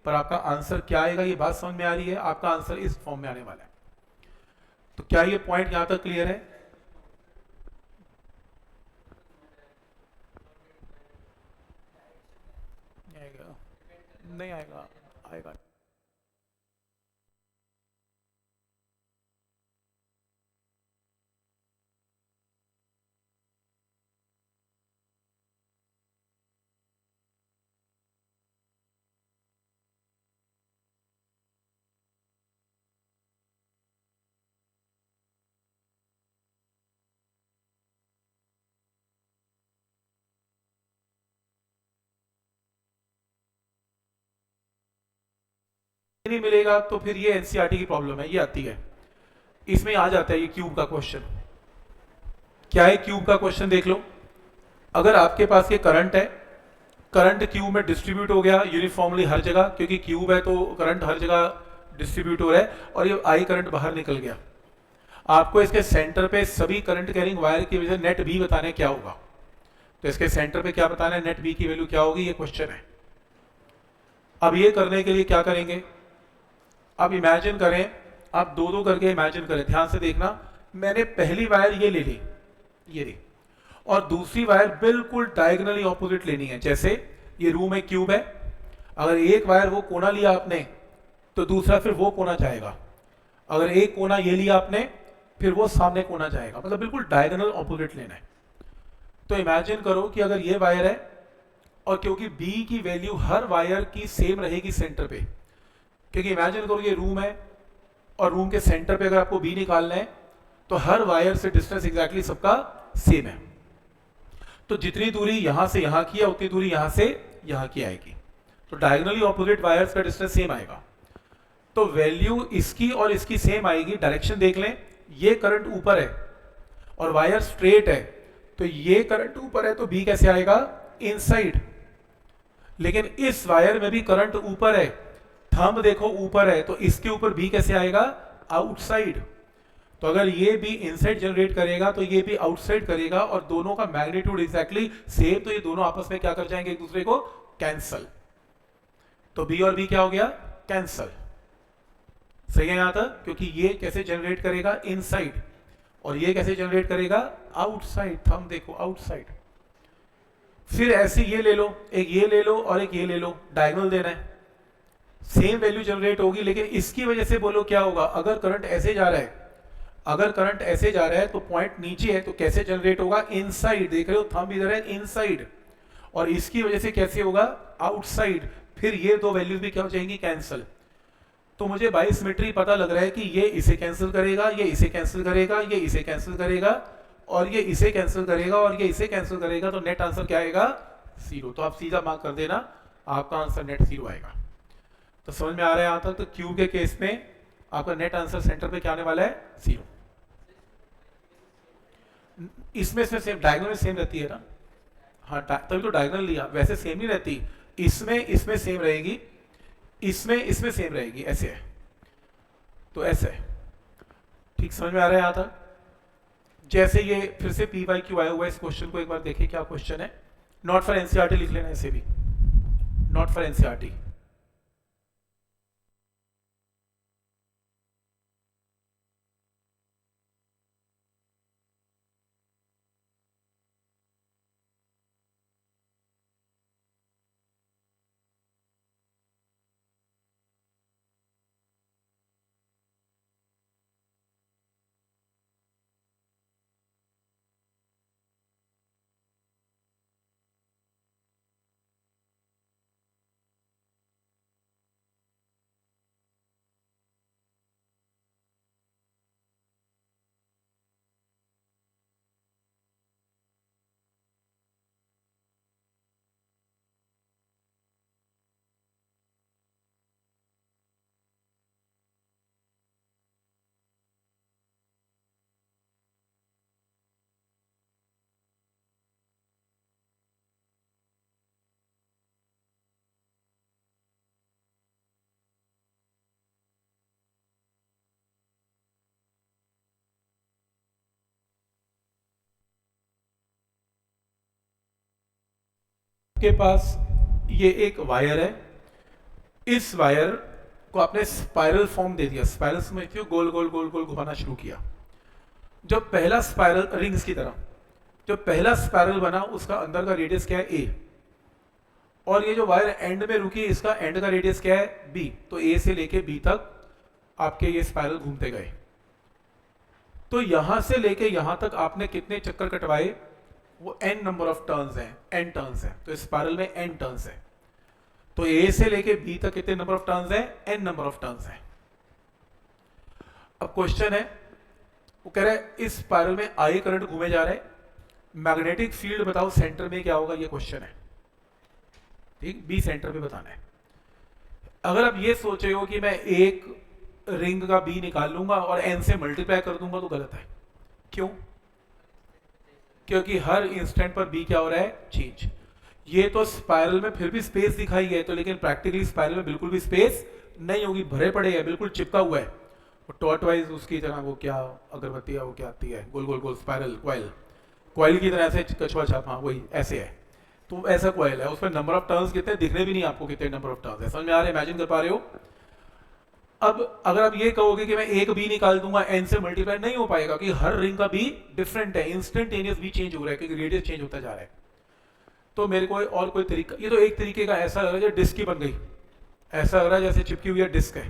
पर आपका आंसर क्या आएगा ये बात समझ में आ रही है, आपका आंसर इस फॉर्म में आने वाला है। तो क्या ये पॉइंट यहां तक क्लियर है? नहीं आएगा, आएगा। नहीं मिलेगा तो फिर ये एनसीईआरटी की प्रॉब्लम है, ये आती है। इसमें आ जाता है ये क्यूब का क्वेश्चन। क्या है क्यूब का क्वेश्चन, देख लो। अगर आपके पास ये करंट है, करंट क्यूब में डिस्ट्रीब्यूट हो गया यूनिफॉर्मली हर जगह, क्योंकि क्यूब है तो करंट हर जगह डिस्ट्रीब्यूट हो रहा है, और ये आई करंट बाहर निकल गया। आपको इसके सेंटर पे सभी करंट कैरिंग वायर की वजह नेट बी बताने क्या होगा। तो इसके सेंटर पे क्या बताना है, नेट बी की वैल्यू क्या होगी, ये क्वेश्चन है। अब ये करने के लिए क्या करेंगे, अब इमेजिन करें, आप दो दो करके इमेजिन करें, ध्यान से देखना। मैंने पहली वायर ये ले ली, ये ली, और दूसरी वायर बिल्कुल डायगोनली ऑपोजिट लेनी है। जैसे ये रूम है, क्यूब है, अगर एक वायर वो कोना लिया आपने तो दूसरा फिर वो कोना जाएगा, अगर एक कोना ये लिया आपने फिर वो सामने कोना जाएगा, मतलब बिल्कुल डायगोनल ऑपोजिट लेना है। तो इमेजिन करो कि अगर ये वायर है, और क्योंकि बी की वैल्यू हर वायर की सेम रहेगी सेंटर पे, क्योंकि इमेजिन करो ये रूम है और रूम के सेंटर पे अगर आपको बी निकालना है तो हर वायर से डिस्टेंस एग्जैक्टली सबका सेम है। तो जितनी दूरी यहां से यहां की है उतनी दूरी यहां से यहां की आएगी, तो डायगोनली ऑपोजिट वायर्स का डिस्टेंस सेम आएगा। तो वैल्यू इसकी और इसकी सेम आएगी। डायरेक्शन देख लें, ये करंट ऊपर है और वायर स्ट्रेट है, तो ये करंट ऊपर है तो बी कैसे आएगा, इनसाइड। लेकिन इस वायर में भी करंट ऊपर है, थंब देखो ऊपर है, तो इसके ऊपर बी कैसे आएगा, आउटसाइड। तो अगर ये भी इनसाइड जनरेट करेगा तो ये भी आउटसाइड करेगा, और दोनों का मैग्नीट्यूड एग्जैक्टली सेम, तो ये दोनों आपस में क्या कर जाएंगे, एक दूसरे को कैंसल। तो बी और बी क्या हो गया, कैंसल। सही है यहां तक, क्योंकि ये कैसे जनरेट करेगा, इनसाइड, और ये कैसे जनरेट करेगा, आउटसाइड। थंब देखो आउटसाइड। फिर ऐसे ये ले लो, एक ये ले लो और एक ये ले लो, डायगोनल देना है, सेम वैल्यू जनरेट होगी। लेकिन इसकी वजह से बोलो क्या होगा, अगर करंट ऐसे जा रहा है, अगर करंट ऐसे जा रहा है तो पॉइंट नीचे है, तो कैसे जनरेट होगा, इनसाइड। देख रहे हो थंब इधर है, इनसाइड, और इसकी वजह से कैसे होगा, आउटसाइड। फिर ये दो वैल्यूज भी क्या हो जाएंगी, कैंसिल। तो मुझे बाई सिमेट्री पता लग रहा है कि ये इसे कैंसिल करेगा, ये इसे कैंसिल करेगा, ये इसे कैंसिल करेगा, और ये इसे कैंसिल करेगा, और ये इसे कैंसिल करेगा, तो नेट आंसर क्या आएगा, 0। तो आप सीधा मार्क कर देना, आपका आंसर नेट 0 आएगा। तो समझ में आ रहा है यहां तक। तो क्यूब के केस में आपका नेट आंसर सेंटर पे क्या आने वाला है, 0। इसमें से सेम डायगोनल में सेम रहती है ना, हाँ तभी तो डायगोनल लिया, वैसे सेम नहीं रहती। इसमें सेम रहेगी, इसमें सेम रहेगी, ऐसे है, तो ऐसे है। ठीक समझ में आ रहा है यहां तक। जैसे ये फिर से पी वाई क्यू आया हुआ है, इस क्वेश्चन को एक बार देखिए क्या क्वेश्चन है। नॉट फॉर एनसीईआरटी लिख लेना, ऐसे भी नॉट फॉर एनसीईआरटी। आपके पास ये एक वायर है, इस वायर को आपने स्पाइरल फॉर्म दे दिया, स्पाइरल समझते हो, गोल गोल गोल गोल घुमाना शुरू किया। जो पहला स्पाइरल, रिंग्स की तरह जो पहला स्पाइरल बना उसका अंदर का रेडियस क्या है, ए, और ये जो वायर एंड में रुकी इसका एंड का रेडियस क्या है, बी। तो ए से लेके बी तक आपके ये स्पाइरल घूमते गए। तो यहां से लेके यहां तक आपने कितने चक्कर कटवाए, वो n नंबर ऑफ टर्न्स हैं, n टर्न्स हैं। तो स्पाइरल में n टर्न्स हैं। तो ए से लेके बी तक कितने नंबर ऑफ टर्न्स हैं, n नंबर ऑफ टर्न्स हैं। अब क्वेश्चन है, वो कह रहा है इस स्पाइरल में आई करंट घूमे जा रहा है, मैग्नेटिक फील्ड बताओ सेंटर में क्या होगा, ये क्वेश्चन है। ठीक, बी सेंटर पे बताना है। अगर आप ये सोच रहे हो कि मैं एक रिंग का बी निकाल लूंगा और n से मल्टीप्लाई कर दूंगा, तो गलत है। क्यों? क्योंकि हर इंस्टेंट पर बी क्या हो रहा है, चेंज। ये तो स्पाइरल में फिर भी स्पेस दिखाई है, तो लेकिन प्रैक्टिकली स्पाइरल में बिल्कुल भी स्पेस नहीं होगी, भरे पड़े है, बिल्कुल चिपका हुआ है। टॉर्च वाइज उसकी तरह वो क्या अगरबत्ती है, वो क्या आती है, गोल गोल गोल स्पाइरल, क्वाइल की तरह से कछुआ छाप, हाँ वही ऐसे है। तो ऐसा क्वाइल है, उसमें नंबर ऑफ टर्न्स कितने दिखने भी नहीं आपको, कितने नंबर ऑफ टर्न्स है, समझ में आ रहा है, इमेजिन कर पा रहे हो। अब अगर आप ये कहोगे कि मैं एक बी निकाल दूंगा, एन से मल्टीप्लाई नहीं हो पाएगा, कि हर रिंग का बी डिफरेंट है, इंस्टेंटेनियस बी चेंज हो रहा है, क्योंकि रेडियस चेंज होता जा रहा है। तो मेरे को और कोई तरीका, ये तो एक तरीके का ऐसा लग रहा है जैसे डिस्क की बन गई, ऐसा लग रहा है जैसे चिपकी हुई है डिस्क है।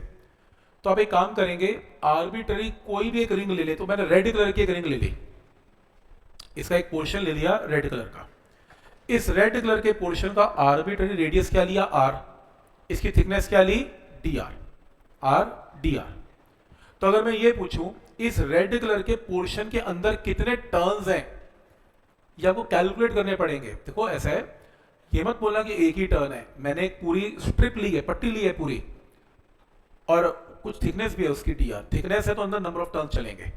तो आप एक काम करेंगे, आर्बिट्ररी कोई भी एक रिंग ले ले। तो मैंने रेड कलर की एक रिंग ले ली, इसका एक पोर्शन ले लिया रेड कलर का। इस रेड कलर के पोर्शन का आर्बिट्ररी रेडियस क्या लिया, आर, इसकी थिकनेस क्या ली, D R, R D R. तो अगर मैं ये पूछूं इस रेड कलर के पोर्शन के अंदर कितने टर्न्स हैं, या आपको कैलकुलेट करने पड़ेंगे। देखो ऐसा है, ये मत बोलना कि एक ही टर्न है, मैंने एक पूरी स्ट्रिप ली है, पट्टी ली है पूरी, और कुछ थिकनेस भी है उसकी, डी आर थिकनेस है, तो अंदर नंबर ऑफ टर्न्स चलेंगे,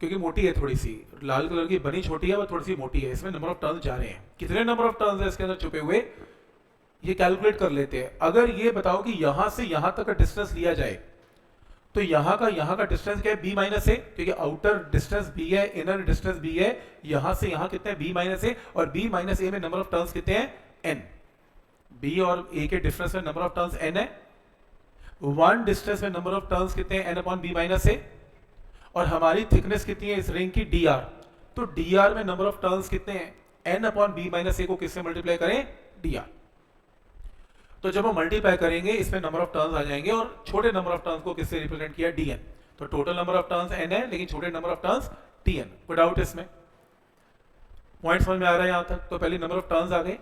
क्योंकि मोटी है थोड़ी सी, लाल कलर की बनी छोटी है, वो थोड़ी सी मोटी है, इसमें नंबर ऑफ टर्न्स जा रहे हैं। कितने नंबर ऑफ टर्न्स है इसके अंदर छुपे हुए, ये कैलकुलेट कर लेते हैं। अगर ये बताओ कि यहां से यहां तक का डिस्टेंस लिया जाए, तो यहां का डिस्टेंस क्या है, बी माइनस ए, क्योंकि आउटर डिस्टेंस बी है, इनर डिस्टेंस बी है, यहां से यहां कितने, बी माइनस ए, और बी माइनस ए में नंबर ऑफ टर्न्स कितने हैं, एन। बी और ए के डिफरेंस में नंबर ऑफ टर्न्स एन है, वन डिस्टेंस में नंबर ऑफ टर्न्स कितने हैं, एन अपॉन बी माइनस ए, और हमारी थिकनेस कितनी है इस रिंग की, डी आर। तो डी आर में नंबर ऑफ टर्न्स कितने हैं, एन अपॉन बी माइनस ए को किससे मल्टीप्लाई करें, डी आर। तो जब हम मल्टीप्लाई करेंगे इसमें नंबर ऑफ टर्न्स आ जाएंगे, और छोटे नंबर ऑफ टर्न्स को किससे रिप्रेजेंट किया, डी एन। तो total number of turns N है, लेकिन छोटे number of turns T N. कोई डाउट इसमें, पॉइंट समझ में आ रहा है यहां तक। तो पहले नंबर ऑफ टर्न्स आ गए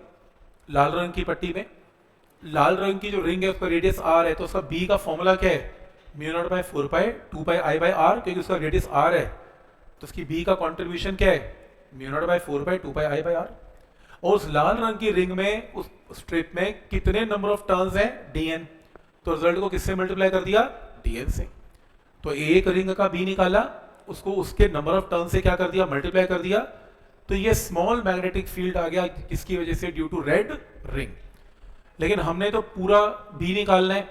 लाल रंग की पट्टी में। लाल रंग की जो रिंग है उसका रेडियस आर है, तो उसका बी का फॉर्मूला क्या है, mu not by 4 pi 2 pi I by R, क्योंकि उसका रेडियस आर है, तो उसकी बी का कॉन्ट्रीब्यूशन क्या है, mu not by 4 pi 2 pi I by R. और उस लाल रंग की रिंग में, उस स्ट्रिप में कितने नंबर ऑफ टर्न्स हैं, डीएन। तो रिजल्ट को किससे मल्टीप्लाई कर दिया, डीएन से। तो एक रिंग का बी निकाला, उसको उसके नंबर ऑफ टर्न से क्या कर दिया, मल्टीप्लाई कर दिया। तो ये स्मॉल मैग्नेटिक फील्ड आ गया, किसकी वजह से, ड्यू टू रेड रिंग। लेकिन हमने तो पूरा बी निकालना है,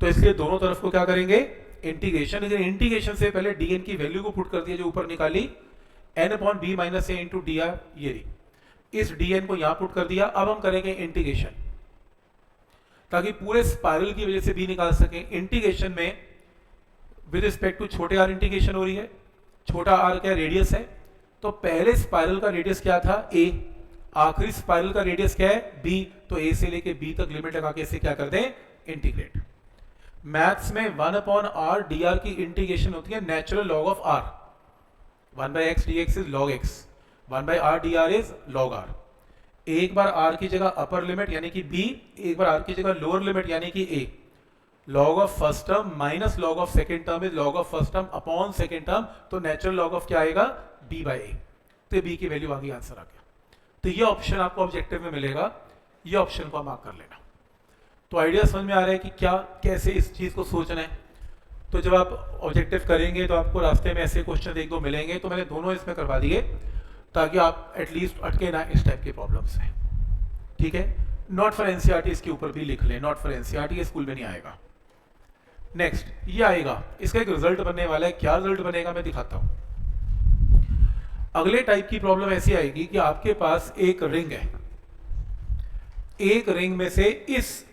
तो इसलिए दोनों तरफ को क्या करेंगे, इंटीग्रेशन। लेकिन इंटीग्रेशन से पहले डीएन की वैल्यू को पुट कर दिया, जो ऊपर निकाली, एन अपॉन बी माइनस ए इंटू डी आर, ये रही। इस डीएन को यहां पुट कर दिया। अब हम करेंगे इंटीग्रेशन, ताकि पूरे स्पाइरल की वजह से बी निकाल सकें। इंटीग्रेशन में विद रिस्पेक्ट टू छोटे आर इंटीग्रेशन हो रही है। छोटा आर क्या रेडियस है, तो पहले स्पाइरल का रेडियस क्या था, ए, आखिरी स्पाइरल का रेडियस क्या है, बी। तो ए से लेके बी तक लिमिट लगा के इसे क्या कर दें, इंटीग्रेट। मैथ्स में 1 अपॉन आर डी आर की इंटीग्रेशन होती है natural log of R. 1 by X D X is log X, 1 by R D R is log R. एक बार आर की जगह अपर लिमिट यानी कि बी, एक बार आर की जगह लोअर लिमिट यानी कि A. Log of first term minus log of second term is log of first term upon second term. तो नेचुरल लॉग ऑफ क्या आएगा, बी बाई ए। तो बी की वैल्यू आ गई, आंसर आ गया। तो ये ऑप्शन आपको ऑब्जेक्टिव में मिलेगा, ये ऑप्शन को मार्क कर लेना। तो आइडिया समझ में आ रहा है कि क्या कैसे इस चीज को सोचना है। तो जब आप ऑब्जेक्टिव करेंगे तो आपको रास्ते में ऐसे क्वेश्चन एक दो मिलेंगे। तो मैंने दोनों इसमें करवा दिए, ताकि आप एटलीस्ट अटके ना इस टाइप के प्रॉब्लम्स में। ठीक है, नॉट फॉर एनसीईआरटी इसके ऊपर भी लिख लें, नॉट फॉर एनसीईआरटी, ये स्कूल में नहीं आएगा। नेक्स्ट ये आएगा, इसका एक रिजल्ट बनने वाला है। क्या रिजल्ट बनेगा मैं दिखाता हूं। अगले टाइप की प्रॉब्लम ऐसी आएगी कि आपके पास एक रिंग है, एक रिंग में से इस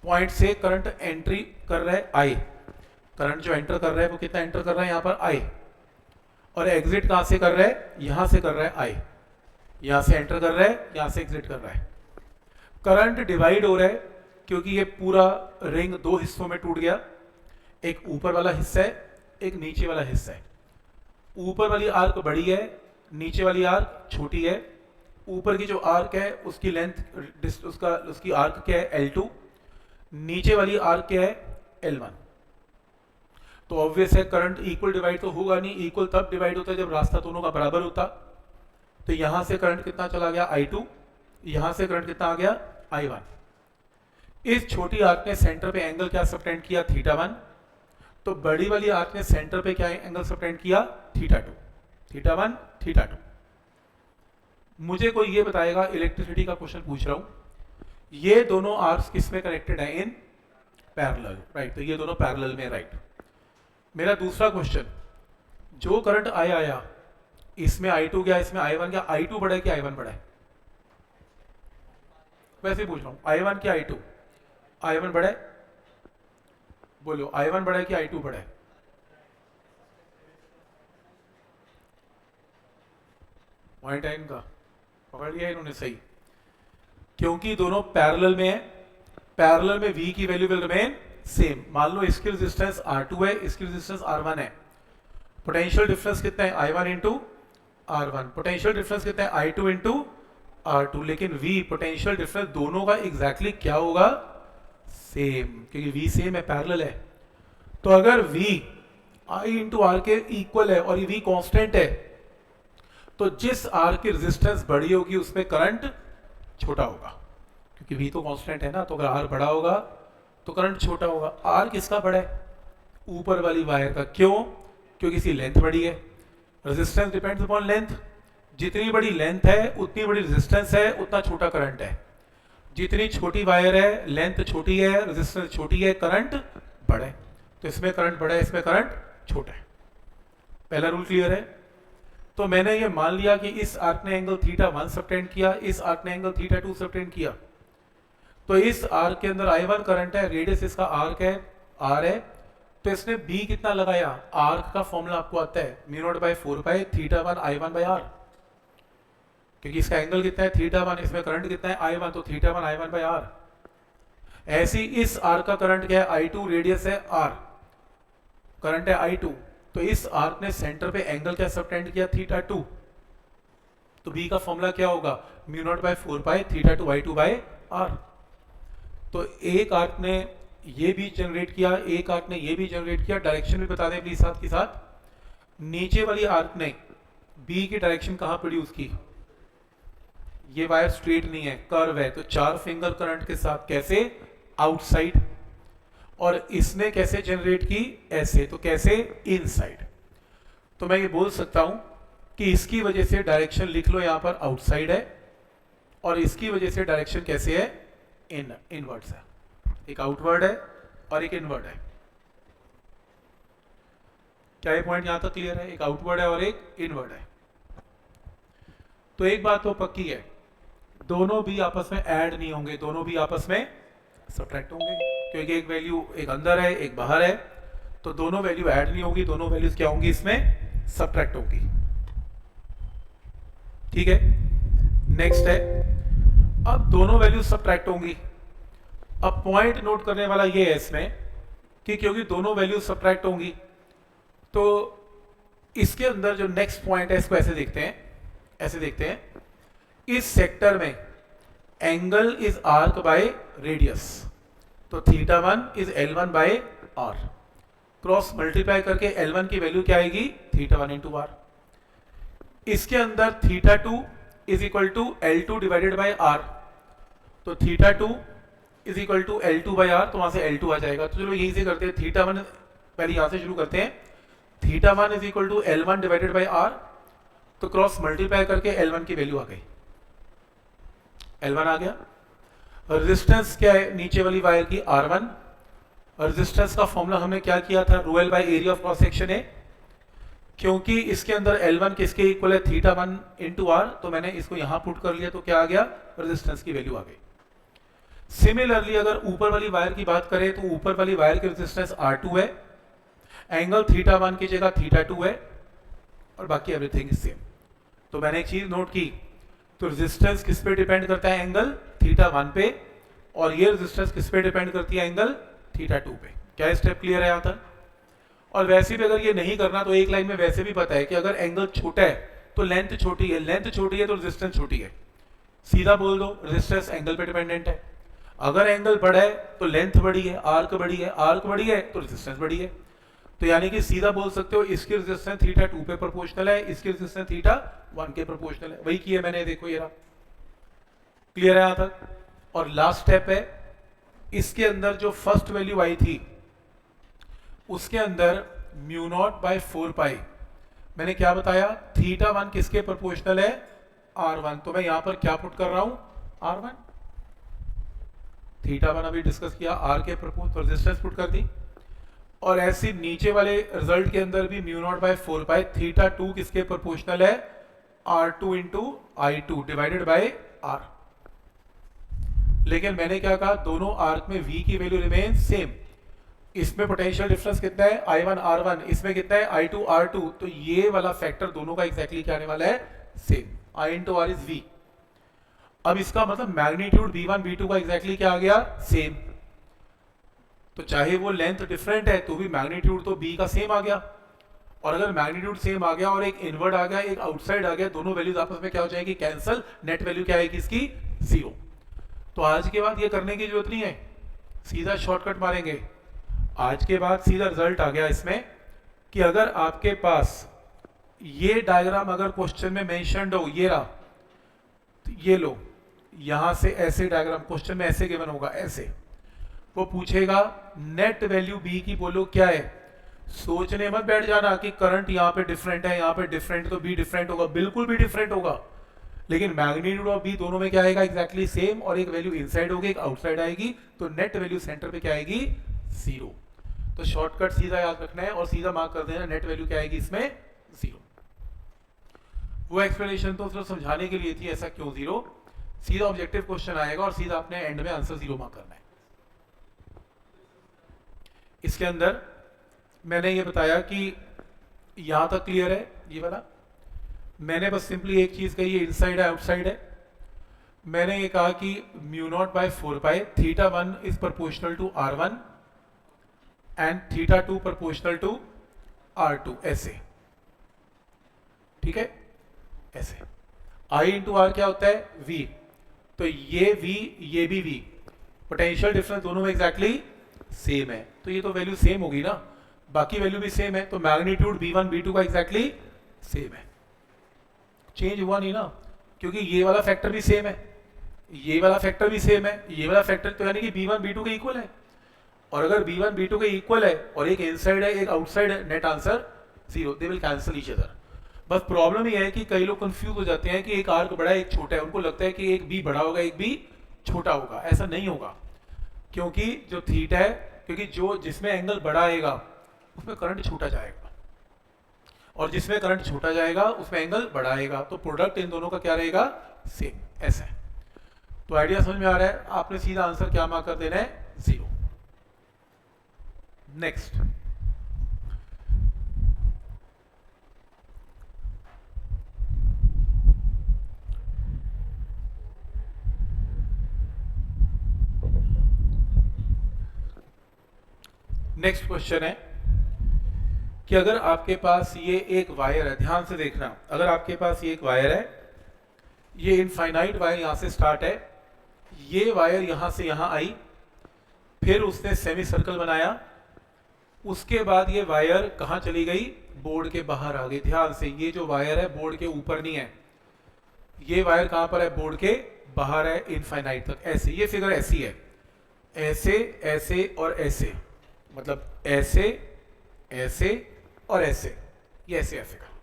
पॉइंट से करंट एंट्री कर रहा है आई, करंट जो एंटर कर रहा है वो कितना एंटर कर रहा है यहाँ पर आई, और एग्जिट कहां से कर रहा है, यहां से कर रहा है आई, यहां से एंटर कर रहा है, यहां से एग्जिट कर रहा है। करंट डिवाइड हो रहा है क्योंकि ये पूरा रिंग दो हिस्सों में टूट गया, एक ऊपर वाला हिस्सा है, एक नीचे वाला हिस्सा है। ऊपर वाली आर्क बड़ी है, नीचे वाली आर्क छोटी है। ऊपर की जो आर्क है उसकी लेंथ उसकी आर्क क्या है L2, नीचे वाली आर्क क्या है L1। तो ऑब्वियस है करंट इक्वल डिवाइड तो होगा नहीं, इक्वल तब डिवाइड होता है जब रास्ता दोनों का बराबर होता। तो यहां से करंट कितना चला गया I2, यहां से करंट कितना आ गया I1। इस छोटी आर्क ने सेंटर पे एंगल क्या सबटेंड किया, θ1। तो बड़ी वाली आर्क ने सेंटर पे क्या एंगल सबटेंड किया, θ2, θ1 θ2। मुझे कोई ये बताएगा, इलेक्ट्रिसिटी का क्वेश्चन पूछ रहा हूं, ये दोनों आर्क्स किस में कनेक्टेड है, इन पैरेलल, राइट। तो ये दोनों पैरेलल में, राइट। मेरा दूसरा क्वेश्चन, जो करंट आया इसमें I2 गया, इसमें I1 गया, I2 बढ़ा है कि I1 बढ़ा है, वैसे पूछ रहा हूं, I1 क्या I2, I1 बढ़ा है, बोलो I1 बढ़ा है कि I2 बढ़ा है। पॉइंट है इनका, पकड़ लिया इन्होंने सही, क्योंकि दोनों पैरेलल में है। पैरेलल में V की वैल्यू विल रिमेन सेम। मान लो इसकी रेजिस्टेंस R2 है, इसकी रेजिस्टेंस R1 है, पोटेंशियल डिफरेंस कितना है I1 into R1, potential difference कितना है I2 इंटू R2। लेकिन V पोटेंशियल डिफरेंस दोनों का एग्जैक्टली क्या होगा, सेम, क्योंकि V सेम है, पैरेलल है। तो अगर V I इंटू R के इक्वल है और ये V कांस्टेंट है, तो जिस R की रेजिस्टेंस बड़ी होगी उसमें करंट छोटा होगा, क्योंकि V तो कांस्टेंट है ना। तो अगर R बड़ा होगा तो करंट छोटा होगा। R किसका बड़ा है, ऊपर वाली वायर का। क्यों, क्योंकि इसकी लेंथ बड़ी है। रेजिस्टेंस डिपेंड्स अपॉन लेंथ, जितनी बड़ी लेंथ है उतनी बड़ी रेजिस्टेंस है, उतना छोटा करंट है। जितनी छोटी वायर है, लेंथ छोटी है, रेजिस्टेंस छोटी है, करंट बड़ा है। तो इसमें करंट बड़ा है, इसमें करंट छोटा है। पहला रूल क्लियर है। तो मैंने ये मान लिया कि इस आर्क ने एंगल θ1 सबटेंड किया, इस आर्क ने एंगल θ2 सबटेंड किया। तो इस आर्क के अंदर I1 करंट है, रेडियस इसका आर्क है R है। तो इसने B कितना लगाया, आर्क का फॉर्मूला आपको आता है μ0/4 θ1 I1/R, क्योंकि इसका एंगल कितना है θ1, इसमें करंट कितना है I1, तो θ1 I1/R। ऐसी इस आर्क का करंट क्या है I2, रेडियस है R, करंट है I2। तो इस आर्क ने सेंटर पे एंगल क्या सबटेंड किया, θ2। तो B का फॉर्मूला क्या होगा, μ0/4 θ2 I2/R। तो एक आर्क ने ये भी जनरेट किया, एक आर्क ने ये भी जनरेट किया। डायरेक्शन भी बता दें प्लीज साथ के साथ। नीचे वाली आर्क ने B की डायरेक्शन कहां प्रोड्यूस की, ये वायर स्ट्रेट नहीं है, कर्व है, तो 4 फिंगर करंट के साथ कैसे, आउटसाइड। और इसने कैसे जनरेट की, ऐसे, तो कैसे, इनसाइड। तो मैं ये बोल सकता हूं कि इसकी वजह से डायरेक्शन लिख लो यहां पर आउटसाइड है, और इसकी वजह से डायरेक्शन कैसे है, इनवर्ड्स है। एक आउटवर्ड है और एक इनवर्ड है। क्या ये पॉइंट यहां तक क्लियर है, एक आउटवर्ड है और एक इनवर्ड है। तो एक बात तो पक्की है, दोनों भी आपस में ऐड नहीं होंगे, दोनों भी आपस में सब्ट्रैक्ट होंगे, क्योंकि एक वैल्यू एक अंदर है एक बाहर है। तो दोनों वैल्यू ऐड नहीं होगी, दोनों वैल्यूज क्या होंगी, इसमें सब्ट्रैक्ट होंगी। ठीक है, नेक्स्ट है, अब दोनों वैल्यूज सब्ट्रैक्ट होंगी। अब पॉइंट नोट करने वाला ये है इसमें कि क्योंकि दोनों वैल्यूज सब्ट्रैक्ट होंगी, तो इसके अंदर जो नेक्स्ट पॉइंट है इसको ऐसे देखते हैं, ऐसे देखते हैं, इस सेक्टर में angle is arc by radius, तो θ1 इज L1/R। क्रॉस मल्टीप्लाई करके L1 की वैल्यू क्या आएगी, θ1 इंटू R। इसके अंदर θ2 is equal to L2 divided by R, तो θ2 इज इक्वल टू L2/R, तो वहां से L2 आ जाएगा। तो चलो यही से करते हैं, θ1 पहले यहां से शुरू करते हैं, θ1 is equal to L1 divided by R। तो क्रॉस मल्टीप्लाई करके L1 की वैल्यू आ गई, L1 आ गया। रेजिस्टेंस क्या है नीचे वाली वायर की, R1। रेजिस्टेंस का फॉर्मूला हमने क्या किया था, ρl by area of cross section है। क्योंकि इसके अंदर L1 किसके इक्वल है, θ1 इंटू R, तो मैंने इसको यहां पुट कर लिया, तो क्या आ गया, रेजिस्टेंस की वैल्यू आ गई। सिमिलरली अगर ऊपर वाली वायर की बात करें तो ऊपर वाली वायर की रेजिस्टेंस R2 है, एंगल θ1 की जगह θ2 है, और बाकी एवरीथिंग इज सेम। तो मैंने एक चीज नोट की, तो रेजिस्टेंस किस पे डिपेंड करता है? एंगल θ1 पे, और ये रेजिस्टेंस किस पे डिपेंड करती है? एंगल θ2 पे। क्या स्टेप क्लियर है यहां तक? और वैसे भी अगर ये नहीं करना तो एक लाइन में वैसे भी पता है कि अगर एंगल छोटा है तो लेंथ छोटी है, लेंथ छोटी है तो रेजिस्टेंस छोटी है। सीधा बोल दो, रेजिस्टेंस एंगल पे डिपेंडेंट है। अगर एंगल बड़ा है तो लेंथ बड़ी है, आर्क बड़ी है, आर्क बड़ी है तो रेजिस्टेंस बड़ी है। तो यानी कि सीधा बोल सकते हो इसकी रेजिस्टेंस θ2 पे प्रोपोर्शनल है, इसकी रेजिस्टेंस θ1 के प्रोपोर्शनल है। वही किया मैंने, देखो ये रहा। क्लियर है यहां तक? और लास्ट स्टेप है, इसके अंदर जो फर्स्ट वैल्यू आई थी उसके अंदर μ0/4π मैंने क्या बताया? θ1 किसके प्रोपोर्शनल है? R1। तो मैं यहां पर क्या पुट कर रहा हूं? R1। θ1 अभी डिस्कस किया, R के प्रोपोर्शनल रेजिस्टेंस पुट कर दी। और ऐसे नीचे वाले रिजल्ट के अंदर भी μ0/4π θ2 किसके प्रोपोर्शनल है? R2 into I2 divided by R। लेकिन मैंने क्या कहा? दोनों आर्क में V की वैल्यू रिमेन सेम। इसमें पोटेंशियल डिफरेंस कितना है? I1 R1, इसमें कितना है? I2 R2। तो ये वाला फैक्टर दोनों का एग्जैक्टली क्या आने वाला है? Same. I into R is V। अब इसका मतलब मैग्नीट्यूड V1 V2 का एग्जैक्टली क्या आ गया? सेम। तो चाहे वो लेंथ डिफरेंट है तो भी मैग्नीट्यूड तो B का सेम आ गया। और अगर मैग्नीट्यूड सेम आ गया और एक इनवर्ड आ गया, एक आउटसाइड आ गया, दोनों वैल्यूज आपस में क्या हो जाएगी? कैंसल। नेट वैल्यू क्या आएगी इसकी? 0। तो आज के बाद ये करने की जरूरत नहीं है, सीधा शॉर्टकट मारेंगे। आज के बाद सीधा रिजल्ट आ गया इसमें कि अगर आपके पास ये डायग्राम अगर क्वेश्चन में मेंशन्ड हो, ये रहा, तो ये लो, यहां से ऐसे डायग्राम क्वेश्चन में ऐसे गिवन होगा, ऐसे वो पूछेगा नेट वैल्यू बी की, बोलो क्या है? सोचने मत बैठ जाना कि करंट यहाँ पे डिफरेंट है, यहाँ पे डिफरेंट, तो बी डिफरेंट होगा। बिल्कुल भी डिफरेंट होगा, लेकिन मैग्नीट्यूड ऑफ बी दोनों में क्या आएगा? Exactly same. और एक वैल्यू इनसाइड होगी, एक आउटसाइड आएगी, तो नेट वैल्यू सेंटर पे क्या आएगी? 0। तो शॉर्टकट सीधा याद रखना है और सीधा मार्क कर देना, नेट वैल्यू क्या आएगी इसमें? 0। वो एक्सप्लेनेशन तो सिर्फ समझाने के लिए थी ऐसा क्यों 0। सीधा ऑब्जेक्टिव क्वेश्चन आएगा और सीधा अपने एंड में आंसर 0 मार्क करना है। इसके अंदर मैंने ये बताया कि यहां तक क्लियर है ये वाला। मैंने बस सिंपली एक चीज कही, इनसाइड है आउटसाइड है। मैंने ये कहा कि μ0/4π θ1 is proportional to R1 and θ2 proportional to R2, ऐसे। ठीक है, ऐसे। I इंटू आर क्या होता है? V। तो ये V, ये भी V, पोटेंशियल डिफरेंस दोनों में एग्जैक्टली सेम है, तो ये तो वैल्यू सेम होगी ना, बाकी वैल्यू भी सेम है, तो मैग्नीट्यूड V1 V2 का एग्जैक्टली सेम है। चेंज हुआ नहीं ना, क्योंकि ये वाला फैक्टर भी सेम है, ये वाला फैक्टर भी सेम है, ये वाला फैक्टर, तो यानी कि V1 V2 के इक्वल है। और अगर V1 V2 के इक्वल है और एक इनसाइड है एक आउटसाइड है, net answer 0। They will cancel each other. बस प्रॉब्लम ये है कि कई लोग कंफ्यूज हो जाते हैं कि एक आर्क बड़ा है एक छोटा है, उनको लगता है कि एक बी बड़ा होगा एक बी छोटा होगा। ऐसा नहीं होगा, क्योंकि जो थीटा है, क्योंकि जो जिसमें एंगल बड़ा आएगा उसमें करंट छोटा जाएगा, और जिसमें करंट छोटा जाएगा उसमें एंगल बड़ा आएगा, तो प्रोडक्ट इन दोनों का क्या रहेगा? सेम। ऐसा है। तो आइडिया समझ में आ रहा है? आपने सीधा आंसर क्या मार्क कर देना है? 0। नेक्स्ट, नेक्स्ट क्वेश्चन है कि अगर आपके पास ये एक वायर है, ध्यान से देखना, अगर आपके पास ये एक वायर है, ये इनफाइनाइट वायर यहां से स्टार्ट है, ये वायर यहां से यहां आई, फिर उसने सेमी सर्कल बनाया, उसके बाद ये वायर कहां चली गई? बोर्ड के बाहर आ गई। ध्यान से, ये जो वायर है बोर्ड के ऊपर नहीं है, ये वायर कहां पर है? बोर्ड के बाहर है, इनफाइनाइट तक। ऐसे, ये फिगर ऐसी है, ऐसे ऐसे और ऐसे, मतलब ऐसे ऐसे और ऐसे, ये ऐसे है फिगर।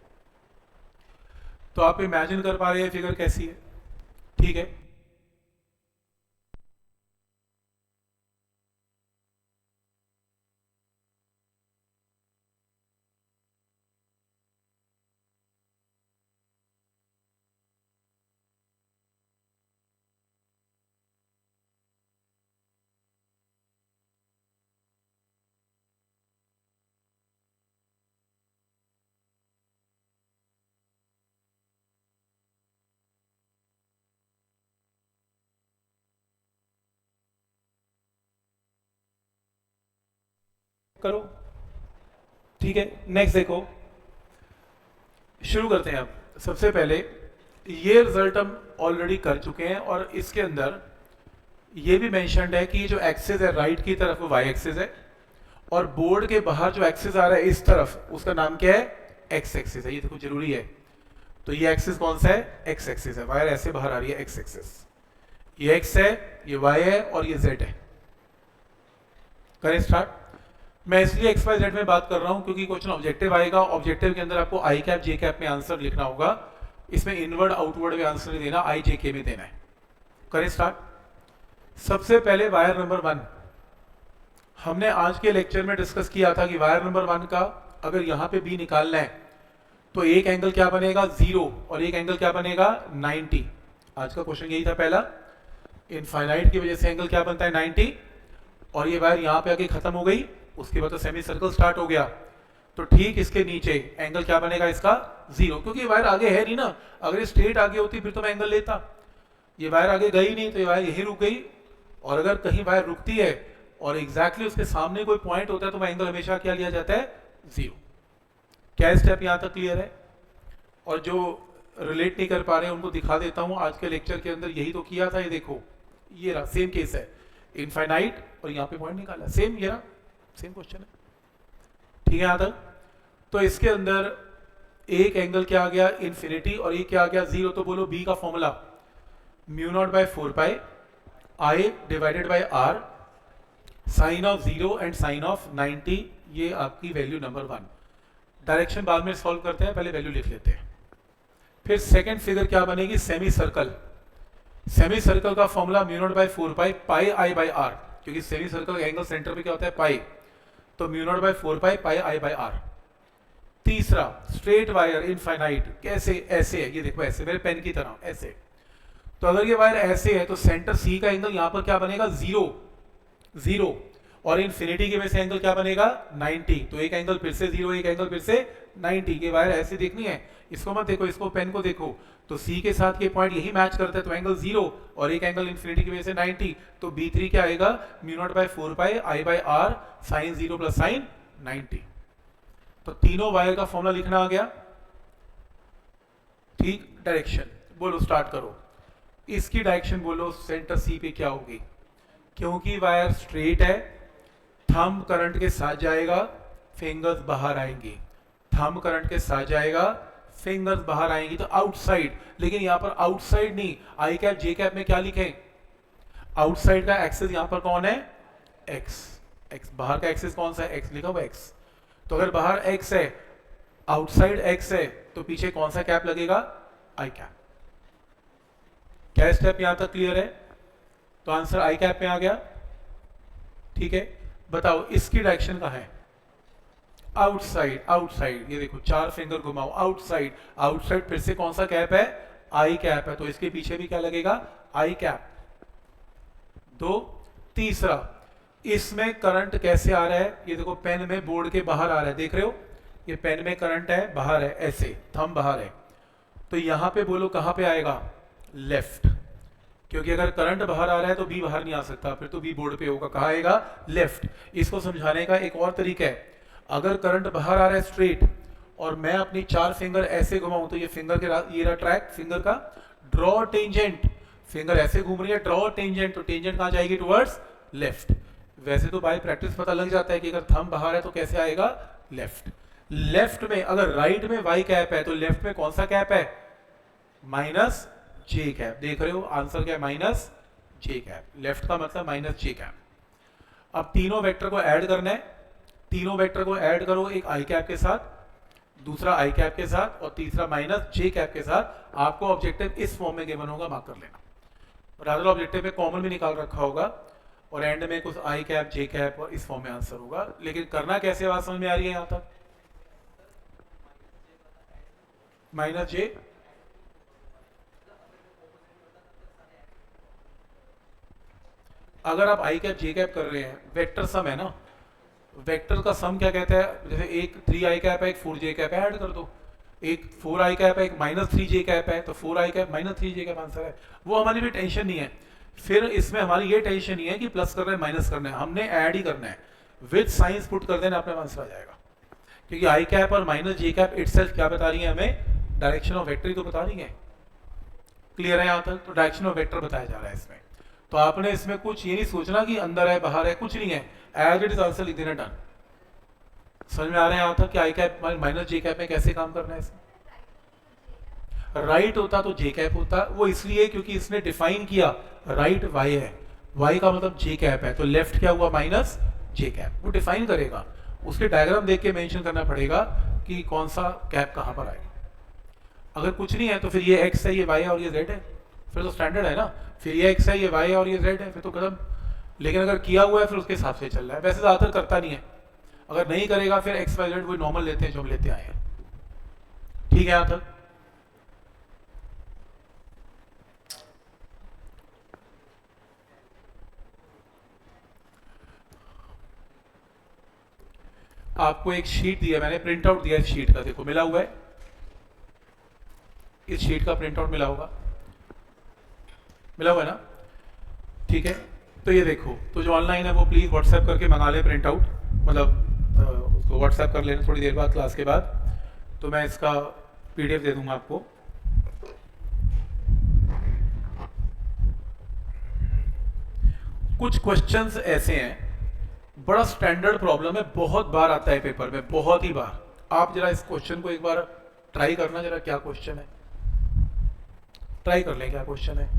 तो आप इमेजिन कर पा रहे हैं फिगर कैसी है? ठीक है, करो, ठीक है। नेक्स्ट देखो, शुरू करते हैं। अब सबसे पहले ये रिजल्ट हम ऑलरेडी कर चुके हैं और इसके अंदर ये भी मेंशन्ड है कि जो एक्सिस है राइट की तरफ वो वाई एक्सिस है और बोर्ड के बाहर जो एक्सिस आ रहा है इस तरफ उसका नाम क्या है, एक्स एक्सिस है। ये देखो जरूरी है। तो ये एक्सिस कौन सा है, एक्स एक्सिस है। वायर ऐसे बाहर आ रही है, एक्स एक्सिस। ये एक्स है, ये वाई है और ये जेड है। करें स्टार्ट। मैं इसलिए एक्स वाई जेड में बात कर रहा हूं क्योंकि क्वेश्चन ऑब्जेक्टिव आएगा। ऑब्जेक्टिव के अंदर आपको आई कैप जे कैप में आंसर लिखना होगा। इसमें इनवर्ड आउटवर्ड में आंसर नहीं देना, आई जे के में देना है। करें स्टार्ट। सबसे पहले वायर नंबर 1 हमने आज के लेक्चर में डिस्कस किया था कि वायर नंबर 1 का अगर यहां पे बी निकालना है तो एक एंगल क्या बनेगा 0 और एक एंगल क्या बनेगा 90। आज का क्वेश्चन यही था पहला। इनफाइनाइट की वजह से एंगल क्या बनता है 90 और ये वायर यहां पे आके खत्म हो गई। उसके बाद तो सेमी सर्कल स्टार्ट हो गया। तो ठीक इसके नीचे एंगल क्या बनेगा इसका 0, क्योंकि ये वायर आगे है नहीं ना। अगर ये स्ट्रेट आगे होती फिर तो मैं एंगल लेता। ये वायर आगे गई नहीं तो ये वायर यहीं रुक गई। और अगर कहीं वायर रुकती है और एग्जैक्टली उसके सामने कोई पॉइंट होता है तो वह एंगल हमेशा क्या लिया जाता है 0। क्या स्टेप यहां तक क्लियर है? और जो रिलेट नहीं कर पा रहे हैं उनको दिखा देता हूं। आज के लेक्चर के अंदर यही तो किया था। ये देखो, ये रहा सेम केस है, इनफाइनाइट और यहाँ पे पॉइंट निकाला, सेम ये रहा, सेम क्वेश्चन है। ठीक है यहां तक। तो इसके अंदर एक एंगल क्या आ गया इन्फिनिटी और एक क्या आ गया 0। तो बोलो बी का formula μ0/4π I divided by r sine of 0 and sine of 90। ये आपकी वैल्यू नंबर 1। डायरेक्शन बाद में सॉल्व करते हैं, पहले वैल्यू लिख लेते हैं। फिर सेकंड फिगर क्या बनेगी, सेमी सर्कल। सेमी सर्कल का फॉर्मूला μ0/4π πi/r, क्योंकि सेमी सर्कल का एंगल सेंटर पे क्या होता है पाई। तो μ0/4π πi/r। तीसरा स्ट्रेट वायर इनफाइनाइट, कैसे, ऐसे है, ये देखो ऐसे मेरे पेन की तरह ऐसे। तो अगर ये वायर ऐसे है तो सेंटर सी का एंगल यहां पर क्या बनेगा 0 और इनफिनिटी की वजह से एंगल क्या बनेगा 90। तो एक एंगल फिर से 0, एक एंगल फिर से 90। ये वायर ऐसे देखनी है, इसको मत देखो, इसको पेन को देखो। तो सी के साथ ये पॉइंट यही मैच करते हैं, तो एंगल 0 और एक एंगल इनफिनिटी की वजह से 90। तो B3 क्या आएगा μ0/4π I/r sin 0 प्लस sin 90। तो तीनों वायर का फॉर्मूला लिखना आ गया। ठीक। डायरेक्शन बोलो, स्टार्ट करो। इसकी डायरेक्शन बोलो सेंटर सी पे क्या होगी। क्योंकि वायर स्ट्रेट है, थंब करंट के साथ जाएगा, फिंगर्स बाहर आएंगी। थंब करंट के साथ जाएगा, फिंगर्स बाहर आएंगी, तो आउटसाइड। लेकिन यहां पर आउटसाइड नहीं, आई कैप जे कैप में क्या लिखें, आउटसाइड का एक्सिस यहां पर कौन है एक्स। एक्स बाहर का एक्सिस कौन सा है, एक्स लिखा हुआ एक्स। तो अगर बाहर एक्स है, आउटसाइड एक्स है, तो पीछे कौन सा कैप लगेगा, आई कैप। क्या स्टेप यहां तक क्लियर है? तो आंसर आई कैप में आ गया। ठीक है, बताओ इसकी डायरेक्शन कहां है, आउटसाइड। आउटसाइड, ये देखो 4 फिंगर घुमाओ, आउटसाइड। आउटसाइड फिर से कौन सा कैप है, आई कैप है। तो इसके पीछे भी क्या लगेगा, आई कैप। दो। तीसरा, इसमें करंट कैसे आ रहा है, ये देखो पेन में बोर्ड के बाहर आ रहा है, देख रहे हो, ये पेन में करंट है, बाहर है, ऐसे थंब बाहर है। तो यहां पे बोलो कहां पे आएगा, लेफ्ट। क्योंकि अगर करंट बाहर आ रहा है तो बी बाहर नहीं आ सकता, फिर तो बी बोर्ड पे होगा, कहां आएगा, लेफ्ट। इसको समझाने का एक और तरीका है, अगर करंट बाहर आ रहा है स्ट्रेट और मैं अपनी 4 फिंगर ऐसे घुमाऊं, तो ये फिंगर के ये रहा ट्रैक फिंगर का, ड्रॉ टेंजेंट। फिंगर ऐसे घूम रही है, ड्रॉ टेंजेंट। तो टेंजेंट कहां जाएगी, टुवर्ड्स लेफ्ट। वैसे तो बाय प्रैक्टिस पता लग जाता है कि अगर थंब बाहर है तो कैसे आएगा, लेफ्ट। लेफ्ट में अगर राइट में वाई कैप है तो लेफ्ट में कौन सा कैप है, माइनस जे कैप। देख रहे हो आंसर क्या है, माइनस जे कैप। लेफ्ट का मतलब माइनस जे कैप। अब तीनों वेक्टर को ऐड करना है। तीनों वेक्टर को ऐड करो, एक आई कैप के साथ, दूसरा आई कैप के साथ और तीसरा माइनस जे कैप के साथ। आपको ऑब्जेक्टिव इस फॉर्म में गिवन होगा, मार्क कर लेना। रादर ऑब्जेक्टिव में कॉमन भी निकाल रखा होगा और एंड में कुछ आई कैप जे कैप और इस फॉर्म में आंसर होगा। लेकिन करना कैसे, बात समझ में आ रही है यहां तक, माइनस जे। अगर आप आई कैप जे कैप कर रहे हैं, वेक्टर सम है ना, वेक्टर का सम क्या कहता है, जैसे एक 3 आई कैप है, एक 4 जे कैप है, ऐड कर दो। एक 4 आई कैप है, एक माइनस 3 जे कैप है, तो 4 आई कैप माइनस 3 जे कैप आंसर है। वो हमारी भी टेंशन नहीं है। फिर इसमें हमारी ये टेंशन नहीं है कि प्लस करना है माइनस करना है, हमने ऐड ही करना है। विद साइंस पुट कर देना, अपने आंसर आ जाएगा। क्योंकि आई कैप और माइनस जे कैप इटसेल्फ क्या बता रही है हमें, डायरेक्शन ऑफ वेक्टर ही तो बता रही है। क्लियर है यहाँ तक? तो डायरेक्शन ऑफ वेक्टर बताया जा रहा है इसमें। तो आपने इसमें कुछ ये नहीं सोचना कि अंदर है बाहर है, कुछ नहीं है, एज इट इज आंसर लिख देना, डन। समझ में आ रहा है यहाँ तक कि आई कैप माइनस जे कैप में कैसे काम करना है इसमें? राइट होता तो जे कैप होता, वो इसलिए क्योंकि इसने डिफाइन किया राइट वाई है, वाई का मतलब जे कैप है, तो लेफ्ट क्या हुआ, माइनस जे कैप, वो डिफाइन करेगा। उसके डायग्राम देख के मेंशन करना पड़ेगा कि कौन सा कैप कहाँ पर आएगा। अगर कुछ नहीं है तो फिर ये एक्स है, ये वाई है और ये जेड है, फिर तो स्टैंडर्ड है ना। फिर ये एक्स है, ये वाई है और ये जेड है, फिर तो खत्म। लेकिन अगर किया हुआ है फिर उसके हिसाब से चल रहा है। वैसे ज़्यादातर करता नहीं है, अगर नहीं करेगा फिर एक्स वाई जेड वही नॉर्मल लेते हैं जो हम लेते आए हैं। ठीक है यहाँ तक? आपको एक शीट दिया मैंने, प्रिंट आउट दिया इस शीट का, देखो मिला हुआ है, इस शीट का प्रिंट आउट मिला होगा, मिला हुआ है ना? ठीक है, तो ये देखो, तो जो ऑनलाइन है वो प्लीज़ व्हाट्सएप करके मंगा ले प्रिंट आउट, मतलब उसको व्हाट्सएप कर लेना थोड़ी देर बाद, क्लास के बाद, तो मैं इसका पीडीएफ दे दूंगा आपको। कुछ क्वेश्चंस ऐसे हैं, बड़ा स्टैंडर्ड प्रॉब्लम है, बहुत बार आता है पेपर में, बहुत ही बार। आप जरा इस क्वेश्चन को एक बार ट्राई करना, जरा क्या क्वेश्चन है, ट्राई कर लें क्या क्वेश्चन है।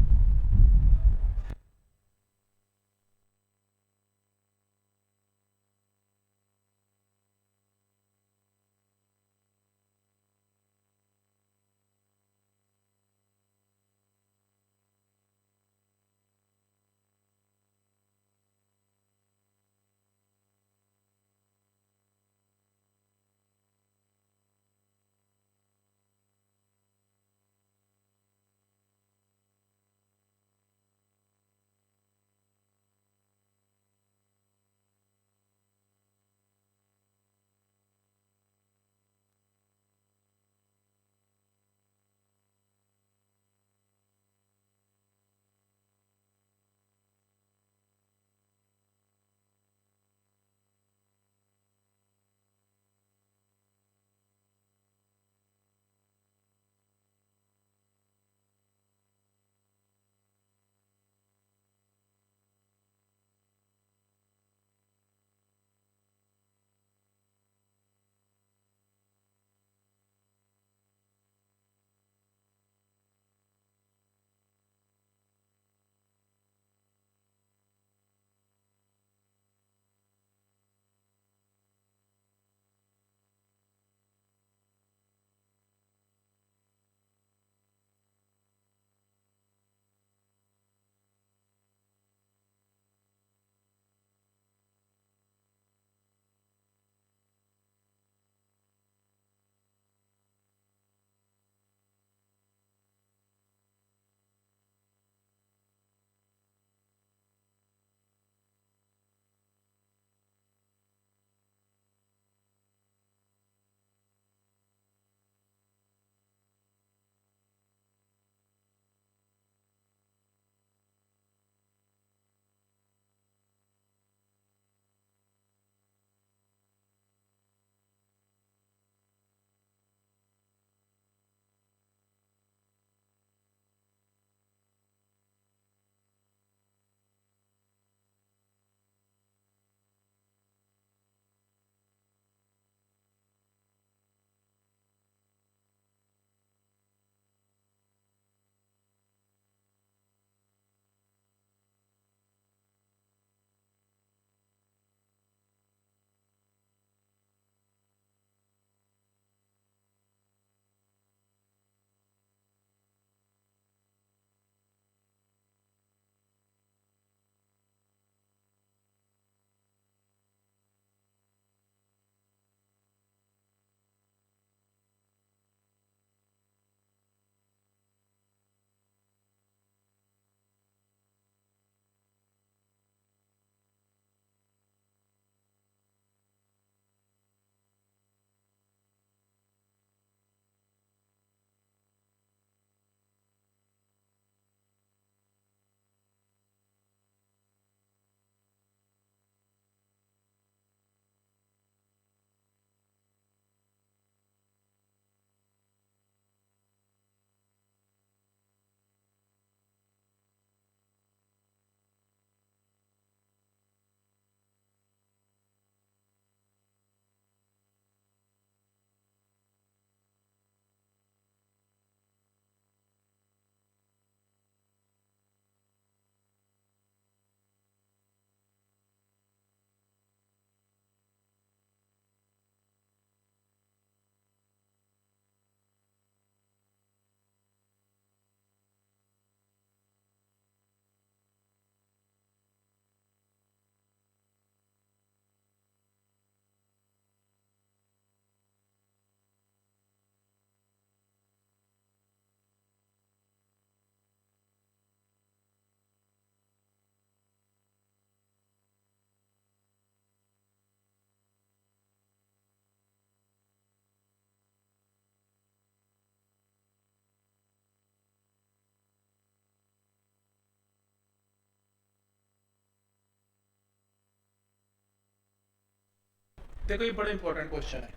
देखो ये बड़ा इंपॉर्टेंट क्वेश्चन है।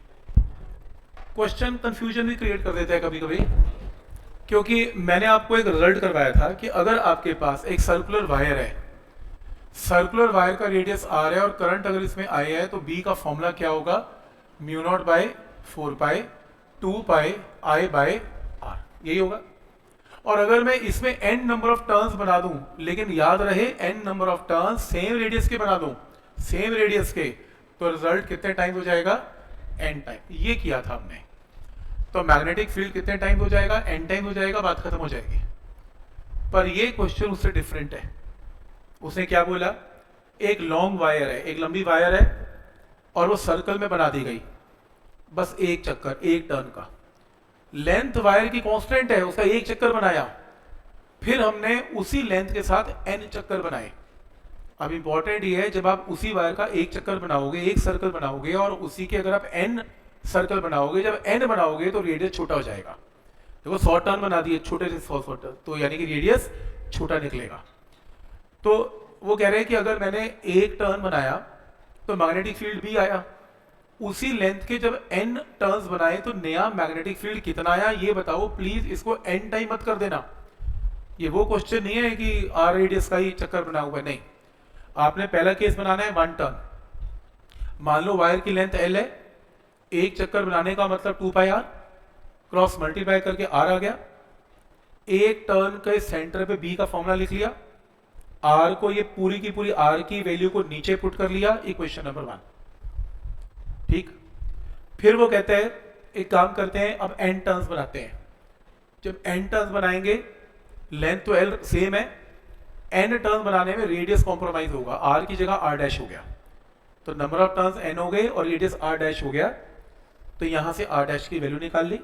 क्वेश्चन कंफ्यूजन भी क्रिएट कर देता है कभी कभी, क्योंकि मैंने आपको एक रिजल्ट करवाया था कि अगर आपके पास एक सर्कुलर वायर है, सर्कुलर वायर का रेडियस आर है और करंट अगर इसमें आई है, तो बी का फॉर्मूला क्या होगा, mu not by 4 pi 2 pi I by R, यही होगा। और अगर मैं इसमें n नंबर ऑफ टर्न्स बना दूं, लेकिन याद रहे n number of turns same radius के बना दूं, सेम रेडियस के, तो रिजल्ट कितने टाइम हो जाएगा, n टाइम। ये किया था हमने। तो मैग्नेटिक फील्ड कितने टाइम हो जाएगा, n टाइम हो जाएगा, बात खत्म हो जाएगी। पर ये क्वेश्चन उससे डिफरेंट है। उसने क्या बोला, एक लॉन्ग वायर है, एक लंबी वायर है और वो सर्कल में बना दी गई, बस एक चक्कर, एक टर्न का। लेंथ वायर की कांस्टेंट है, उसका एक चक्कर बनाया, फिर हमने उसी लेंथ के साथ n चक्कर बनाए। अब इंपॉर्टेंट ये है, जब आप उसी वायर का एक चक्कर बनाओगे, एक सर्कल बनाओगे, और उसी के अगर आप n सर्कल बनाओगे, जब n बनाओगे तो रेडियस छोटा हो जाएगा। देखो 100 टर्न बना दिए, छोटे से 100 टर्न, तो यानी कि रेडियस छोटा निकलेगा। तो वो कह रहे हैं कि अगर मैंने एक टर्न बनाया तो मैग्नेटिक फील्ड भी आया, उसी लेंथ के जब n टर्न्स बनाए तो नया मैग्नेटिक फील्ड कितना आया, ये बताओ प्लीज। इसको n टाइम मत कर देना, ये वो क्वेश्चन नहीं है कि r रेडियस का ही चक्कर बना हुआ है, नहीं। आपने पहला केस बनाना है 1 टर्न। मान लो वायर की लेंथ l है, एक चक्कर बनाने का मतलब 2 पाई r, क्रॉस मल्टीप्लाई करके r आ गया। एक टर्न के सेंटर पे b का फॉर्मूला लिख लिया, r को, ये पूरी की पूरी r की वैल्यू को नीचे पुट कर लिया, इक्वेशन नंबर 1, ठीक। फिर वो कहते हैं एक काम करते हैं, अब n टर्न्स बनाते हैं। जब n टर्न्स बनाएंगे, लेंथ तो l सेम है, n टर्न्स बनाने में रेडियस कॉम्प्रोमाइज होगा, r की जगह r डैश हो गया, तो नंबर ऑफ टर्न्स n हो गए और रेडियस r डैश हो गया। तो यहां से r डैश की वैल्यू निकाल ली।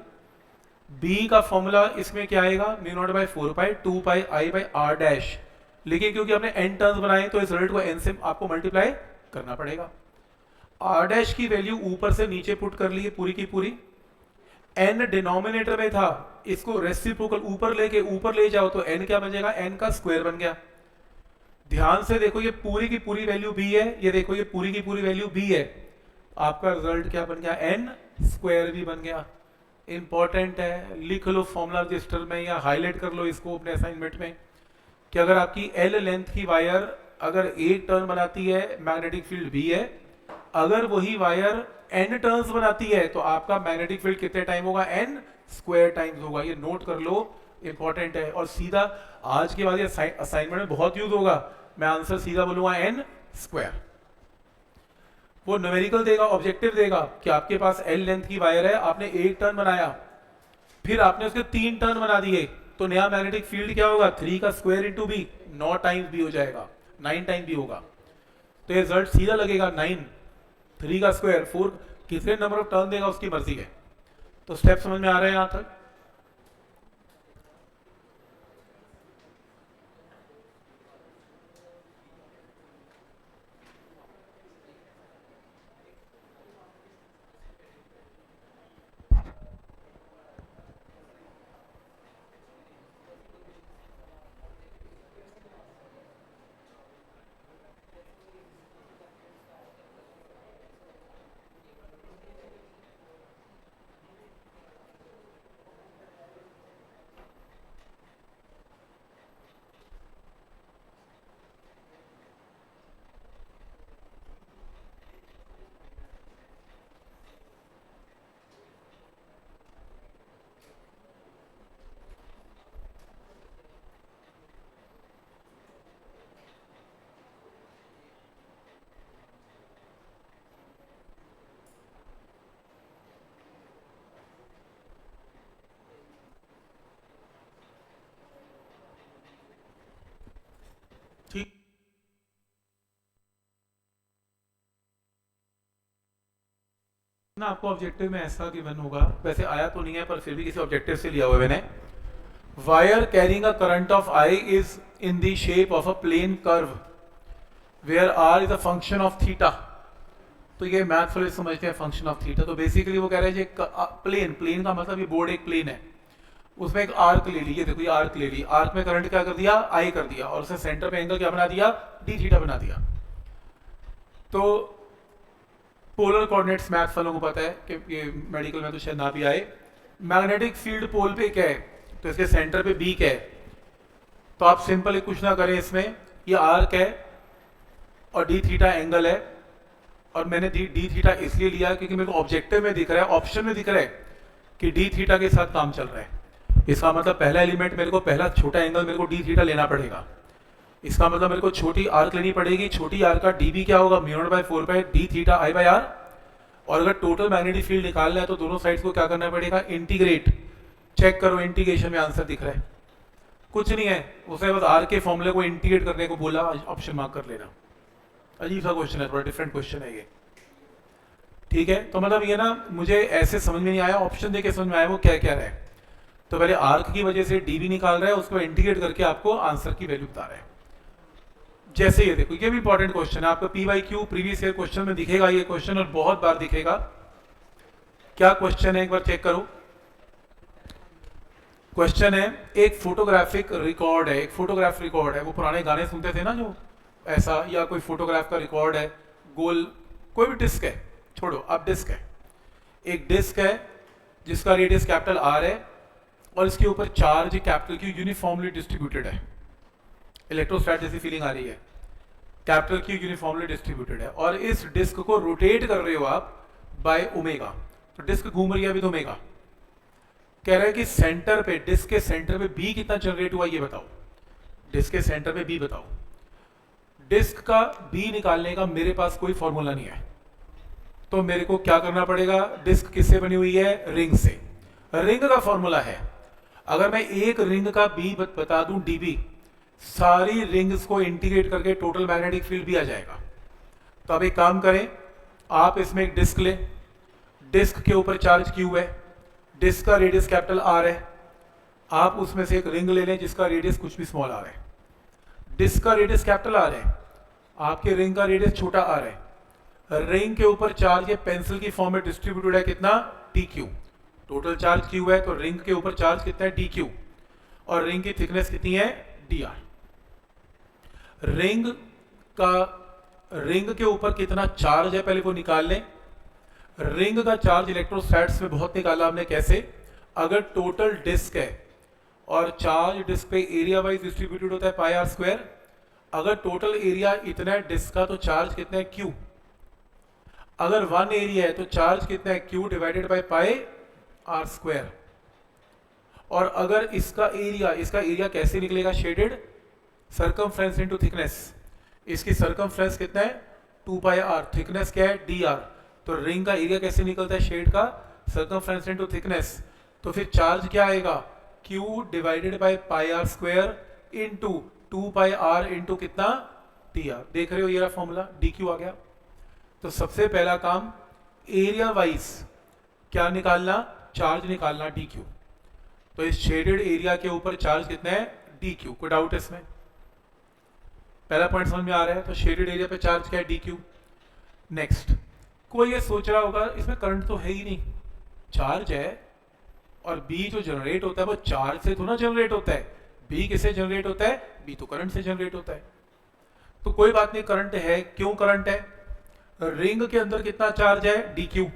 b का फॉर्मूला इसमें क्या आएगा, mu not by 4 pi 2 pi I bye r dash. लेकिन क्योंकि हमने n टर्न्स बनाए तो इस रिजल्ट को n से आपको मल्टीप्लाई करना पड़ेगा। r डैश की वैल्यू ऊपर से नीचे पुट कर ली है पूरी की पूरी, n डिनोमिनेटर में था, इसको रेसिप्रोकल ऊपर ले जाओ तो n क्या बन जाएगा, n का स्क्वायर बन गया। ध्यान से देखो, ये पूरी की पूरी वैल्यू b है, ये देखो ये पूरी की पूरी वैल्यू b है, आपका रिजल्ट क्या बन गया, n स्क्वायर भी बन गया। इंपॉर्टेंट है, लिख लो फॉर्मूला रजिस्टर में या हाईलाइट कर लो इसको अपने असाइनमेंट में, कि अगर आपकी l लेंथ की वायर अगर एक टर्न बनाती है, मैग्नेटिक फील्ड v है, अगर वही वायर n टर्न्स बनाती है तो आपका मैग्नेटिक फील्ड कितने टाइम होगा, n स्क्वायर टाइम्स होगा। ये नोट कर लो, इंपॉर्टेंट है। और सीधा आज के बाद ये असाइनमेंट में बहुत यूज होगा, मैं आंसर सीधा बोलूंगा n स्क्वायर। वो न्यूमेरिकल देगा, ऑब्जेक्टिव देगा कि आपके पास l लेंथ की वायर है, आपने एक टर्न बनाया, फिर आपने उसके 3 टर्न बना दिए, तो नया मैग्नेटिक फील्ड क्या होगा, 3 का square into B, 9 times B हो जाएगा, 9 टाइम बी होगा। तो ये रिजल्ट सीधा लगेगा 9, 3 का स्क्वायर 4, कितने नंबर ऑफ टर्न देगा उसकी मर्जी है। तो स्टेप समझ में आ रहे हैं यहां तक। ठीक, ना आपको ऑब्जेक्टिव में ऐसा गिवन होगा, वैसे आया तो नहीं है पर फिर भी किसी ऑब्जेक्टिव से लिया हुआ है मैंने। Wire carrying a current of I is in the shape of a plane curve where R is a function of theta. तो ये मैथ थोड़े समझते हैं, फंक्शन ऑफ थीटा। तो बेसिकली वो कह रहे हैं प्लेन, प्लेन का मतलब ये बोर्ड एक प्लेन है, उसमें एक आर्क ले ली, ये देखो ये आर्क ले ली, आर्क में करंट क्या कर दिया, आई कर दिया, और उसे सेंटर पे एंगल क्या बना दिया, डी थीटा बना दिया। तो पोलर कोऑर्डिनेट्स मैथ्स वालों को पता है कि ये मेडिकल में तो शायद ना भी आए। मैग्नेटिक फील्ड पोल पे क्या है, तो इसके सेंटर पे बी क्या है, तो आप सिंपल कुछ ना करें, इसमें ये आर्क है और डी थीटा एंगल है, और मैंने डी थीटा इसलिए लिया क्योंकि मेरे को ऑब्जेक्टिव में दिख रहा है, ऑप्शन में दिख रहा है कि डी थीटा के साथ काम चल रहा है। इसका मतलब पहला एलिमेंट मेरे को, पहला छोटा एंगल मेरे को डी थीटा लेना पड़ेगा। इसका मतलब मेरे को छोटी आर्क लेनी पड़ेगी। छोटी आर्क का डी बी क्या होगा, μ0/4 D theta I by R. और अगर टोटल मैग्नेटिक फील्ड निकालना है तो दोनों साइड्स को क्या करना पड़ेगा, इंटीग्रेट। चेक करो इंटीग्रेशन में आंसर दिख रहा है, कुछ नहीं है, उसने बस आर के फॉर्मूले को इंटीग्रेट करने को बोला, ऑप्शन मार्क कर लेना। अजीब सा क्वेश्चन है, थोड़ा डिफरेंट क्वेश्चन है ये, ठीक है। तो मतलब ये ना मुझे ऐसे समझ में नहीं आया, ऑप्शन देके समझ में आया वो क्या क्या है। तो पहले आर्क की वजह से डीबी निकाल रहा है, उसको इंटीग्रेट करके आपको आंसर की वैल्यू बता रहा है। जैसे ये देखो, ये भी इंपॉर्टेंट क्वेश्चन है, आपका PYQ प्रीवियस ईयर क्वेश्चन में दिखेगा ये क्वेश्चन, और बहुत बार दिखेगा। क्या क्वेश्चन है एक बार चेक करो। क्वेश्चन है, एक फोटोग्राफिक रिकॉर्ड है, एक फोटोग्राफ रिकॉर्ड है, वो पुराने गाने सुनते थे ना जो ऐसा, या कोई फोटोग्राफ का रिकॉर्ड है, गोल कोई भी डिस्क है, छोड़ो अब डिस्क है, एक डिस्क है जिसका रेडियस कैपिटल आर है और इसके ऊपर charge capital Q uniformly distributed है। इलेक्ट्रोस्टैट जैसी फीलिंग आ रही है, कैपिटल क्यू यूनिफॉर्मली डिस्ट्रीब्यूटेड है, और इस डिस्क को रोटेट कर रहे हो आप बाय ओमेगा, तो डिस्क घूम रही है अभी तो ओमेगा। कह रहा है कि सेंटर पे, डिस्क के सेंटर पे बी कितना जनरेट हुआ ये बताओ, डिस्क के सेंटर पे बी बताओ। डिस्क का बी निकालने का मेरे पास कोई फॉर्मूला नहीं है, तो मेरे को क्या करना पड़ेगा, डिस्क किससे बनी हुई है, रिंग से। रिंग का फॉर्मूला है, अगर मैं एक रिंग का बी बता दूं डीबी, सारी रिंग्स को इंटीग्रेट करके टोटल मैग्नेटिक फील्ड भी आ जाएगा। तो अब एक काम करें, आप इसमें एक डिस्क लें, डिस्क के ऊपर चार्ज क्यू है, डिस्क का रेडियस कैपिटल आर है, आप उसमें से एक रिंग ले लें जिसका रेडियस कुछ भी स्मॉल आर है। डिस्क का रेडियस कैपिटल आर है, आपके रिंग का रेडियस छोटा आर है, रिंग के ऊपर चार्ज ये पेंसिल की फॉर्म में डिस्ट्रीब्यूटेड है कितना, D Q. Total charge Q है, तो रिंग के ऊपर चार्ज कितना है, डी क्यू, और रिंग की थिकनेस कितनी है, डी आर। रिंग के ऊपर कितना चार्ज है पहले वो निकाल लें। रिंग का चार्ज इलेक्ट्रोस्टैट्स में बहुत निकाला हमने, कैसे, अगर टोटल डिस्क है और चार्ज डिस्क पे एरिया वाइज डिस्ट्रीब्यूटेड होता है पाई आर स्क्वायर, अगर टोटल एरिया इतना है डिस्क का तो चार्ज कितना है, क्यू। अगर वन एरिया है तो चार्ज कितना है, Q divided by pi R square. और अगर इसका एरिया कैसे निकलेगा, शेडेड, सर्कमफ्रेंस इनटू थिकनेस। इसकी सर्कमफ्रेंस कितना है, 2 पाई आर, थिकनेस क्या है, डी आर। तो रिंग का एरिया कैसे निकलता है, शेड का सर्कमफ्रेंस इनटू थिकनेस। तो फिर चार्ज क्या आएगा, Q divided by pi R square into 2 pi R into कितना, डी आर। देख रहे हो ये रहा फॉर्मूला, डी क्यू आ गया। तो सबसे पहला काम एरिया वाइज क्या निकालना, चार्ज निकालना, डी क्यू। तो इस शेडेड एरिया के ऊपर चार्ज कितना है, डी क्यू। कोई डाउट है इसमें, पहला पॉइंट समझ में आ रहा है। तो शेडेड एरिया पे चार्ज क्या है, डी क्यू। नेक्स्ट, कोई ये सोच रहा होगा इसमें करंट तो है ही नहीं, चार्ज है, और बी जो जनरेट होता है वो चार्ज से तो ना जनरेट होता है, बी किससे जनरेट होता है, बी तो करंट से जनरेट होता है। तो कोई बात नहीं, करंट है, क्यों करंट है, रिंग के अंदर कितना चार्ज है, डी क्यू।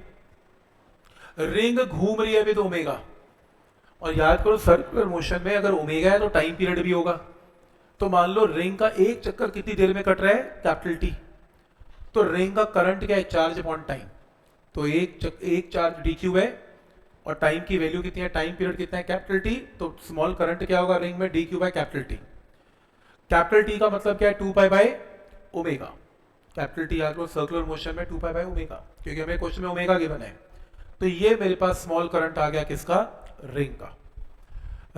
रिंग घूम रही है विद ओमेगा, और याद करो सर्कुलर मोशन में अगर ओमेगा है तो टाइम पीरियड भी होगा। तो मान लो रिंग का एक चक्कर कितनी देर में कट रहा है, कैपिटल टी। तो रिंग का करंट क्या है, चार्ज अपॉन टाइम। तो एक चार्ज डी क्यू है और टाइम की वैल्यू कितनी है, टाइम पीरियड कितना है, कैपिटल टी। तो स्मॉल करंट क्या होगा रिंग में, D Q by capital T. Capital T का मतलब क्या है, 2 pi by omega. Capital T याद करो सर्कुलर मोशन में 2 पाई बाय ओमेगा, क्योंकि हमें क्वेश्चन में ओमेगा गिवन है। तो ये मेरे पास स्मॉल करंट आ गया, किसका, रिंग का।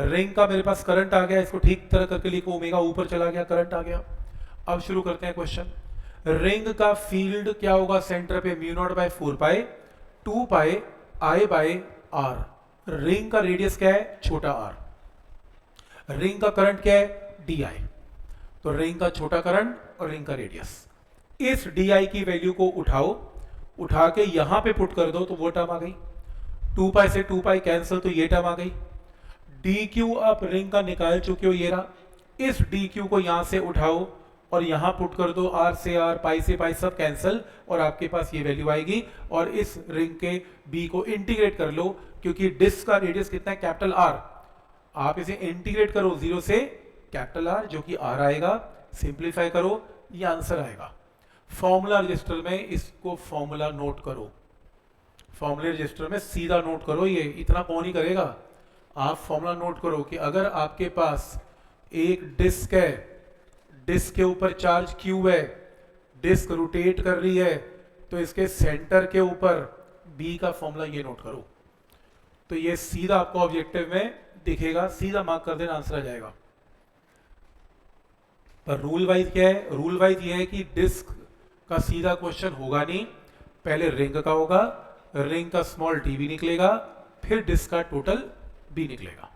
रिंग का मेरे पास करंट आ गया, इसको ठीक तरह करके लिखो, ओमेगा ऊपर चला गया, करंट आ गया। अब शुरू करते हैं क्वेश्चन। रिंग का फील्ड क्या होगा, सेंटर पे μ0/4 पाई 2 pi I by are. Ring का रेडियस क्या है, छोटा आर। रिंग का करंट क्या है, डी आई। तो रिंग का छोटा करंट और रिंग का रेडियस, इस डी आई की वैल्यू को उठाओ, उठा के यहां पे पुट कर दो तो वो टर्म आ गई, 2 पाई से 2 पाई कैंसिल, तो ये टर्म आ गई। डी क्यू आप रिंग का निकाल चुके हो, ये रहा। इस डी क्यू को यहां से उठाओ, और यहाँ पुट कर दो r से r, पाई से पाई, सब कैंसिल, और आपके पास ये वैल्यू आएगी। और इस रिंग के b को इंटीग्रेट कर लो, क्योंकि डिस्क का रेडियस कितना है, कैपिटल R। आप इसे इंटीग्रेट करो 0 से कैपिटल R, जो कि R आएगा, सिंप्लीफाई करो, ये आंसर आएगा। फॉर्मूला रजिस्टर में इसको फॉर्मूला नोट करो, फॉर्मूला रजिस्टर में सीधा नोट करो, ये इतना कौन ही करेगा। आप फॉर्मूला नोट करो कि अगर आपके पास एक डिस्क है, डिस्क के ऊपर चार्ज Q है, डिस्क रोटेट कर रही है, तो इसके सेंटर के ऊपर B का फॉर्मूला ये नोट करो। तो ये सीधा आपको ऑब्जेक्टिव में दिखेगा, सीधा मार्क कर देना, आंसर आ जाएगा। पर रूल वाइज क्या है, रूल वाइज ये है कि डिस्क का सीधा क्वेश्चन होगा नहीं, पहले रिंग का होगा, रिंग का स्मॉल टी भी निकलेगा, फिर डिस्क का टोटल बी निकलेगा।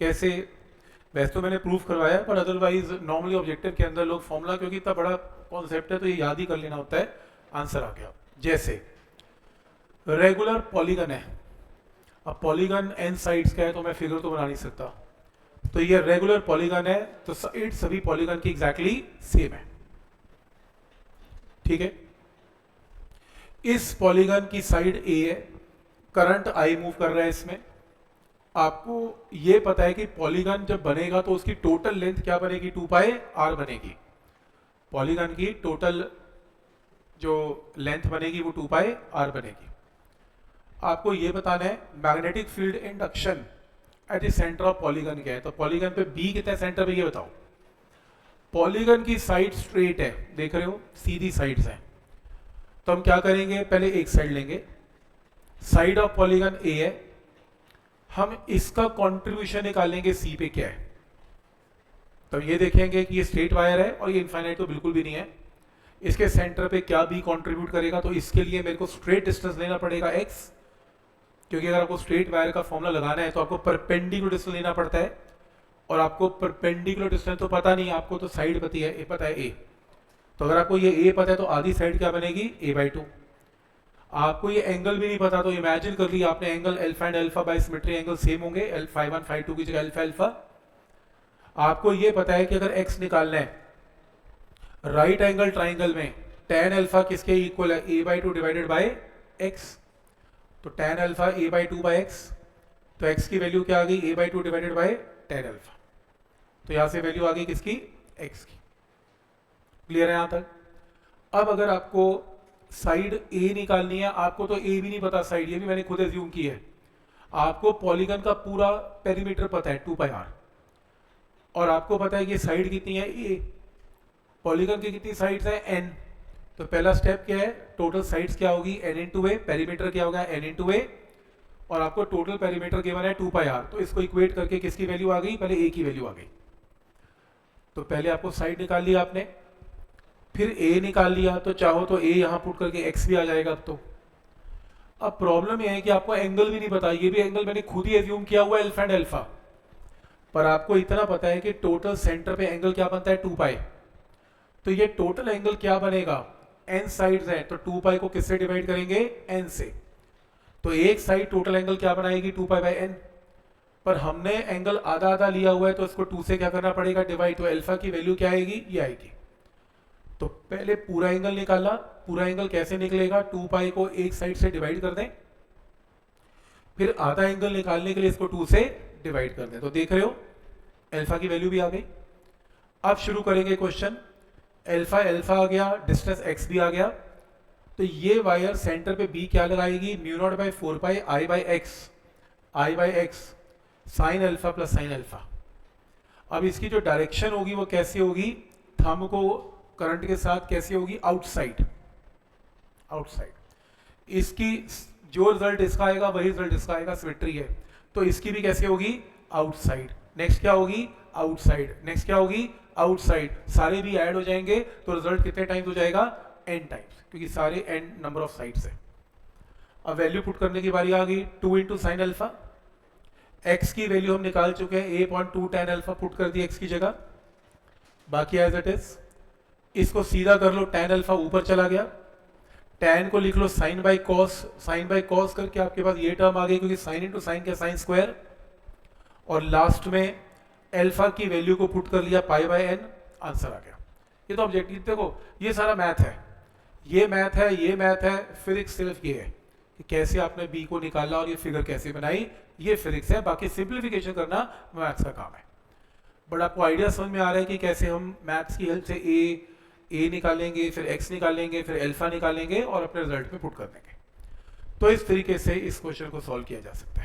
कैसे, वैसे तो मैंने प्रूफ करवाया, पर अदरवाइज नॉर्मली ऑब्जेक्टिव के अंदर लोग फॉर्मूला, क्योंकि इतना बड़ा कॉन्सेप्ट है तो ये याद ही कर लेना होता है, आंसर आ गया। जैसे रेगुलर पॉलीगन है, अब पॉलीगन एन साइड्स का है तो मैं फिगर तो बना नहीं सकता, तो ये रेगुलर पॉलीगन है, तो साइड सभी पॉलीगन की एग्जैक्टली सेम है, ठीक है। इस पॉलीगन की साइड ए है, करंट आई मूव कर रहा है इसमें। आपको ये पता है कि पॉलीगन जब बनेगा तो उसकी टोटल लेंथ क्या बनेगी, 2 पाई आर बनेगी। पॉलीगन की टोटल जो लेंथ बनेगी वो 2 पाई आर बनेगी। आपको ये बताना है magnetic field induction at the centre of polygon क्या है, तो पॉलीगन पे बी कितना है सेंटर पे, ये बताओ। पॉलीगन की साइड स्ट्रेट है, देख रहे हो सीधी साइड्स हैं, तो हम क्या करेंगे, पहले एक साइड लेंगे, साइड ऑफ पॉलीगन ए है, हम इसका कंट्रीब्यूशन निकालेंगे सी पे क्या है, तो ये देखेंगे कि ये स्ट्रेट वायर है और ये इनफाइनाइट तो बिल्कुल भी नहीं है, इसके सेंटर पे क्या बी कंट्रीब्यूट करेगा, तो इसके लिए मेरे को स्ट्रेट डिस्टेंस लेना पड़ेगा एक्स, क्योंकि अगर आपको स्ट्रेट वायर का फॉर्मूला लगाना है तो आपको परपेंडिकुलर डिस्टेंस लेना पड़ता है, और आपको परपेंडिकुलर डिस्टेंस तो पता नहीं, आपको तो साइड पता है, ए पता है ए, तो अगर आपको ये ए पता है तो आधी साइड क्या बनेगी, a/2। आपको ये एंगल भी नहीं पता तो इमेजिन कर लिया आपने, angle alpha and alpha by symmetry angle same होंगे, φ1 φ2 की जगह अल्फा अल्फा। आपको ये पता है कि अगर x निकालना है राइट एंगल ट्राइंगल में, tan अल्फा किसके इक्वल है, a/2 डिवाइडेड बाय x, तो tan अल्फा a/2/x, तो x की वैल्यू क्या आ गई, a/2 divided by tan alpha, तो यहां से वैल्यू आ गई किसकी, x की। क्लियर है यहां तक। अब अगर आपको साइड ए निकालनी है, आपको तो ए भी नहीं पता साइड, ये भी मैंने खुद एज्यूम की है, आपको पॉलीगन का पूरा पेरीमीटर पता है 2 पाई आर, और आपको पता है कि साइड कितनी है ए, पॉलीगन की कितनी साइड्स है n, तो पहला स्टेप क्या है, टोटल साइड्स क्या होगी n इंटू ए, पेरीमीटर क्या होगा n इंटू ए, और आपको टोटल पेरीमीटर गिवन है 2 पाई आर, तो इसको इक्वेट करके किसकी वैल्यू आ गई, पहले ए की वैल्यू आ गई, तो पहले आपको साइड निकाल लिया आपने, फिर a निकाल लिया, तो चाहो तो a यहां पुट करके x भी आ जाएगा। अब प्रॉब्लम यह है कि आपको एंगल भी नहीं पता, ये भी एंगल मैंने खुद ही एज्यूम किया हुआ है अल्फा एंड अल्फा, पर आपको इतना पता है कि टोटल सेंटर पे एंगल क्या बनता है 2 पाई, तो ये टोटल एंगल क्या बनेगा, n साइड्स हैं तो 2 पाई को किससे डिवाइड करेंगे, n से। तो एक साइड टोटल एंगल क्या बनाएगी, 2 पाई बाई n। पर हमने एंगल आधा आधा लिया हुआ है तो इसको 2 से क्या करना पड़ेगा, डिवाइड। तो अल्फा की वैल्यू क्या आएगी, ये आएगी। तो पहले पूरा एंगल निकाला, पूरा एंगल कैसे निकलेगा, 2 पाई को एक साइड से डिवाइड कर दें, फिर आधा एंगल निकालने के लिए इसको 2 से डिवाइड कर दें। तो देख रहे हो अल्फा की वैल्यू भी आ गई। अब शुरू करेंगे क्वेश्चन। अल्फा अल्फा आ गया, डिस्टेंस x भी आ गया। तो ये वायर सेंटर पे b क्या लगाएगी, mu naught by 4 pi i by x sine alpha plus sine alpha. अब इसकी जो डायरेक्शन होगी वो कैसे होगी, थंब को करंट के साथ कैसे होगी, आउटसाइड। इसकी जो रिजल्ट इसका आएगा वही रिजल्ट इसका आएगा, सिमेट्री है। तो इसकी भी कैसे होगी, आउटसाइड। नेक्स्ट क्या होगी, आउटसाइड। नेक्स्ट क्या होगी, आउटसाइड। सारे भी ऐड हो जाएंगे तो रिजल्ट कितने टाइम्स हो जाएगा, n टाइम्स, क्योंकि सारे n नंबर ऑफ साइड्स है। अब वैल्यू पुट करने की बारी आ गई, 2 इंटू साइन अल्फा। x की वैल्यू हम निकाल चुके हैं, a.2 tan अल्फा पुट कर दी x की जगह, बाकी एज इट इज। इसको सीधा कर लो, tan अल्फा ऊपर चला गया, tan को लिख लो साइन बाई कॉस करके आपके पास ये टर्म आ गई, क्योंकि साइन इंटू साइन क्या, साइन स्क्वायर। और लास्ट में अल्फा की वैल्यू को पुट कर लिया, पाई बाई n, आंसर आ गया। ये तो ऑब्जेक्टिव, देखो ये सारा मैथ है, ये मैथ है। फिजिक्स सिर्फ ये है कि कैसे आपने b को निकाला और ये फिगर कैसे बनाई, ये फिजिक्स है। बाकी सिंप्लीफिकेशन करना मैथ्स का काम है। बट आपको आइडिया समझ में आ रहा है कि कैसे हम मैथ्स की हेल्प से a निकालेंगे, फिर x निकालेंगे, फिर अल्फा निकालेंगे और अपने रिजल्ट में पुट कर देंगे। तो इस तरीके से इस क्वेश्चन को सॉल्व किया जा सकता है।